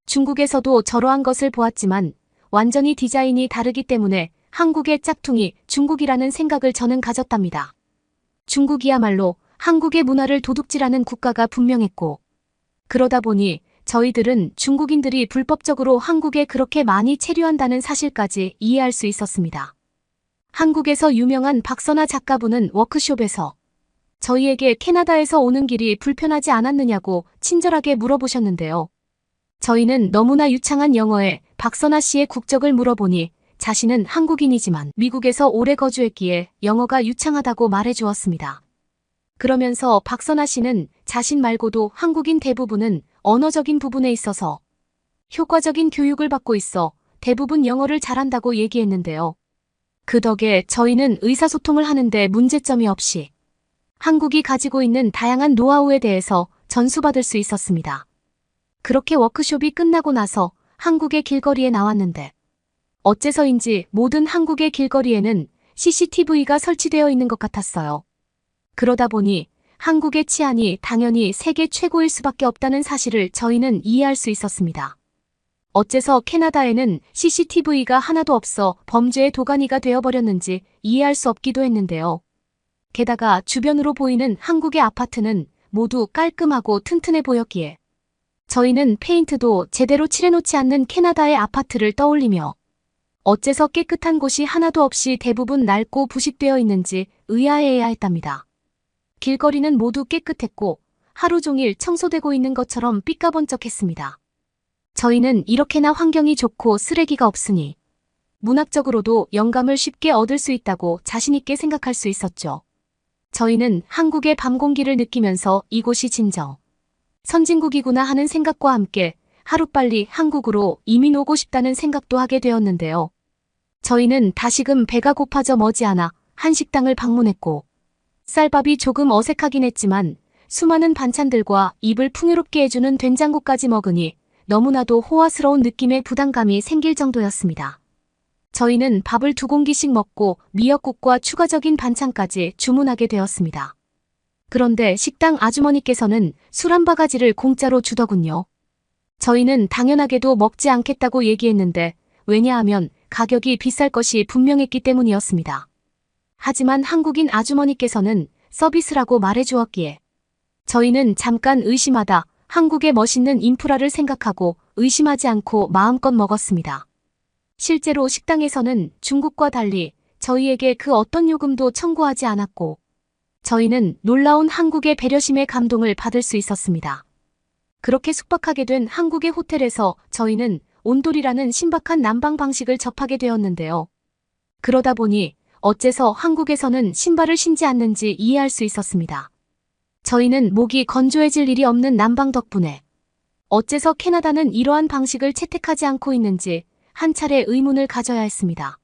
중국에서도 저러한 것을 보았지만 완전히 디자인이 다르기 때문에 한국의 짝퉁이 중국이라는 생각을 저는 가졌답니다. 중국이야말로 한국의 문화를 도둑질하는 국가가 분명했고 그러다 보니 저희들은 중국인들이 불법적으로 한국에 그렇게 많이 체류한다는 사실까지 이해할 수 있었습니다. 한국에서 유명한 박선아 작가분은 워크숍에서 저희에게 캐나다에서 오는 길이 불편하지 않았느냐고 친절하게 물어보셨는데요. 저희는 너무나 유창한 영어에 박선아 씨의 국적을 물어보니 자신은 한국인이지만 미국에서 오래 거주했기에 영어가 유창하다고 말해주었습니다. 그러면서 박선아 씨는 자신 말고도 한국인 대부분은 언어적인 부분에 있어서 효과적인 교육을 받고 있어 대부분 영어를 잘한다고 얘기했는데요. 그 덕에 저희는 의사소통을 하는데 문제점이 없이 한국이 가지고 있는 다양한 노하우에 대해서 전수받을 수 있었습니다. 그렇게 워크숍이 끝나고 나서 한국의 길거리에 나왔는데 어째서인지 모든 한국의 길거리에는 CCTV가 설치되어 있는 것 같았어요. 그러다 보니 한국의 치안이 당연히 세계 최고일 수밖에 없다는 사실을 저희는 이해할 수 있었습니다. 어째서 캐나다에는 CCTV가 하나도 없어 범죄의 도가니가 되어버렸는지 이해할 수 없기도 했는데요. 게다가 주변으로 보이는 한국의 아파트는 모두 깔끔하고 튼튼해 보였기에 저희는 페인트도 제대로 칠해놓지 않는 캐나다의 아파트를 떠올리며 어째서 깨끗한 곳이 하나도 없이 대부분 낡고 부식되어 있는지 의아해해야 했답니다. 길거리는 모두 깨끗했고 하루 종일 청소되고 있는 것처럼 삐까번쩍했습니다. 저희는 이렇게나 환경이 좋고 쓰레기가 없으니 문학적으로도 영감을 쉽게 얻을 수 있다고 자신있게 생각할 수 있었죠. 저희는 한국의 밤 공기를 느끼면서 이곳이 진정 선진국이구나 하는 생각과 함께 하루빨리 한국으로 이민 오고 싶다는 생각도 하게 되었는데요. 저희는 다시금 배가 고파져 머지않아 한식당을 방문했고, 쌀밥이 조금 어색하긴 했지만 수많은 반찬들과 입을 풍요롭게 해주는 된장국까지 먹으니 너무나도 호화스러운 느낌의 부담감이 생길 정도였습니다. 저희는 밥을 2공기씩 먹고 미역국과 추가적인 반찬까지 주문하게 되었습니다. 그런데 식당 아주머니께서는 술 한 바가지를 공짜로 주더군요. 저희는 당연하게도 먹지 않겠다고 얘기했는데 왜냐하면 가격이 비쌀 것이 분명했기 때문이었습니다. 하지만 한국인 아주머니께서는 서비스라고 말해주었기에 저희는 잠깐 의심하다 한국의 멋있는 인프라를 생각하고 의심하지 않고 마음껏 먹었습니다. 실제로 식당에서는 중국과 달리 저희에게 그 어떤 요금도 청구하지 않았고 저희는 놀라운 한국의 배려심에 감동을 받을 수 있었습니다. 그렇게 숙박하게 된 한국의 호텔에서 저희는 온돌이라는 신박한 난방 방식을 접하게 되었는데요. 그러다 보니 어째서 한국에서는 신발을 신지 않는지 이해할 수 있었습니다. 저희는 목이 건조해질 일이 없는 난방 덕분에 어째서 캐나다는 이러한 방식을 채택하지 않고 있는지 한 차례 의문을 가져야 했습니다.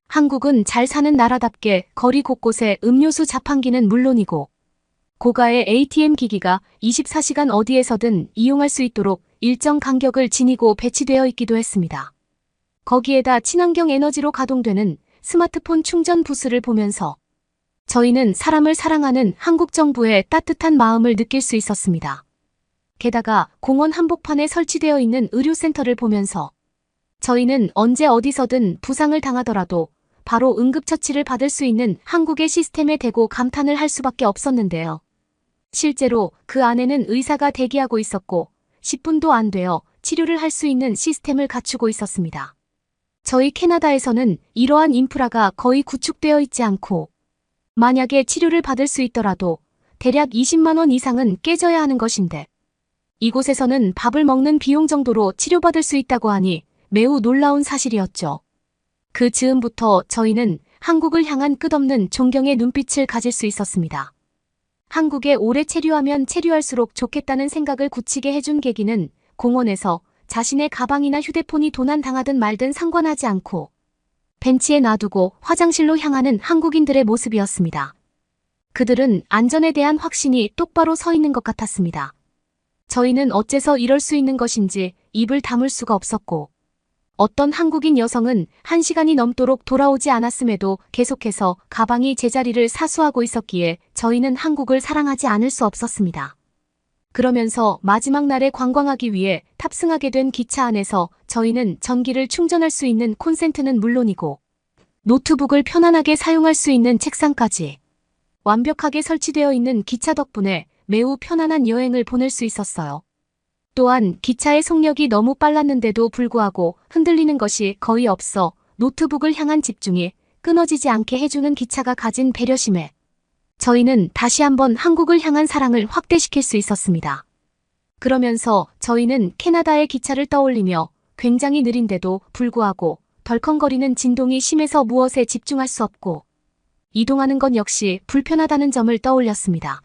한국은 잘 사는 나라답게 거리 곳곳에 음료수 자판기는 물론이고 고가의 ATM 기기가 24시간 어디에서든 이용할 수 있도록 일정 간격을 지니고 배치되어 있기도 했습니다. 거기에다 친환경 에너지로 가동되는 스마트폰 충전 부스를 보면서 저희는 사람을 사랑하는 한국 정부의 따뜻한 마음을 느낄 수 있었습니다. 게다가 공원 한복판에 설치되어 있는 의료센터를 보면서 저희는 언제 어디서든 부상을 당하더라도 바로 응급처치를 받을 수 있는 한국의 시스템에 대고 감탄을 할 수밖에 없었는데요. 실제로 그 안에는 의사가 대기하고 있었고 10분도 안 되어 치료를 할 수 있는 시스템을 갖추고 있었습니다. 저희 캐나다에서는 이러한 인프라가 거의 구축되어 있지 않고 만약에 치료를 받을 수 있더라도 대략 20만 원 이상은 깨져야 하는 것인데 이곳에서는 밥을 먹는 비용 정도로 치료받을 수 있다고 하니 매우 놀라운 사실이었죠. 그 즈음부터 저희는 한국을 향한 끝없는 존경의 눈빛을 가질 수 있었습니다. 한국에 오래 체류하면 체류할수록 좋겠다는 생각을 굳히게 해준 계기는 공원에서 자신의 가방이나 휴대폰이 도난당하든 말든 상관하지 않고 벤치에 놔두고 화장실로 향하는 한국인들의 모습이었습니다. 그들은 안전에 대한 확신이 똑바로 서 있는 것 같았습니다. 저희는 어째서 이럴 수 있는 것인지 입을 다물 수가 없었고 어떤 한국인 여성은 1시간이 넘도록 돌아오지 않았음에도 계속해서 가방이 제자리를 사수하고 있었기에 저희는 한국을 사랑하지 않을 수 없었습니다. 그러면서 마지막 날에 관광하기 위해 탑승하게 된 기차 안에서 저희는 전기를 충전할 수 있는 콘센트는 물론이고 노트북을 편안하게 사용할 수 있는 책상까지 완벽하게 설치되어 있는 기차 덕분에 매우 편안한 여행을 보낼 수 있었어요. 또한 기차의 속력이 너무 빨랐는데도 불구하고 흔들리는 것이 거의 없어 노트북을 향한 집중이 끊어지지 않게 해주는 기차가 가진 배려심에 저희는 다시 한번 한국을 향한 사랑을 확대시킬 수 있었습니다. 그러면서 저희는 캐나다의 기차를 떠올리며 굉장히 느린데도 불구하고 덜컹거리는 진동이 심해서 무엇에 집중할 수 없고 이동하는 건 역시 불편하다는 점을 떠올렸습니다.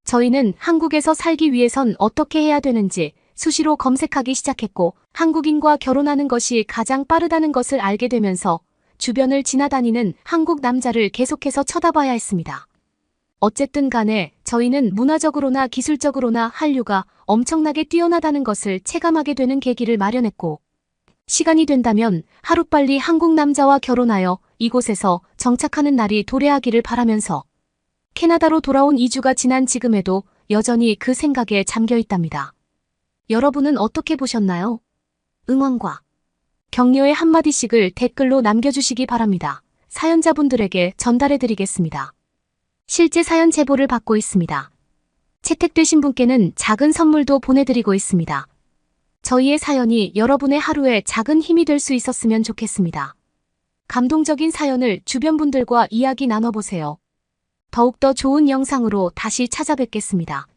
저희는 한국에서 살기 위해선 어떻게 해야 되는지 수시로 검색하기 시작했고 한국인과 결혼하는 것이 가장 빠르다는 것을 알게 되면서 주변을 지나다니는 한국 남자를 계속해서 쳐다봐야 했습니다. 어쨌든 간에 저희는 문화적으로나 기술적으로나 한류가 엄청나게 뛰어나다는 것을 체감하게 되는 계기를 마련했고 시간이 된다면 하루빨리 한국 남자와 결혼하여 이곳에서 정착하는 날이 도래하기를 바라면서 캐나다로 돌아온 2주가 지난 지금에도 여전히 그 생각에 잠겨 있답니다. 여러분은 어떻게 보셨나요? 응원과 격려의 한마디씩을 댓글로 남겨주시기 바랍니다. 사연자분들에게 전달해드리겠습니다. 실제 사연 제보를 받고 있습니다. 채택되신 분께는 작은 선물도 보내드리고 있습니다. 저희의 사연이 여러분의 하루에 작은 힘이 될 수 있었으면 좋겠습니다. 감동적인 사연을 주변 분들과 이야기 나눠보세요. 더욱더 좋은 영상으로 다시 찾아뵙겠습니다.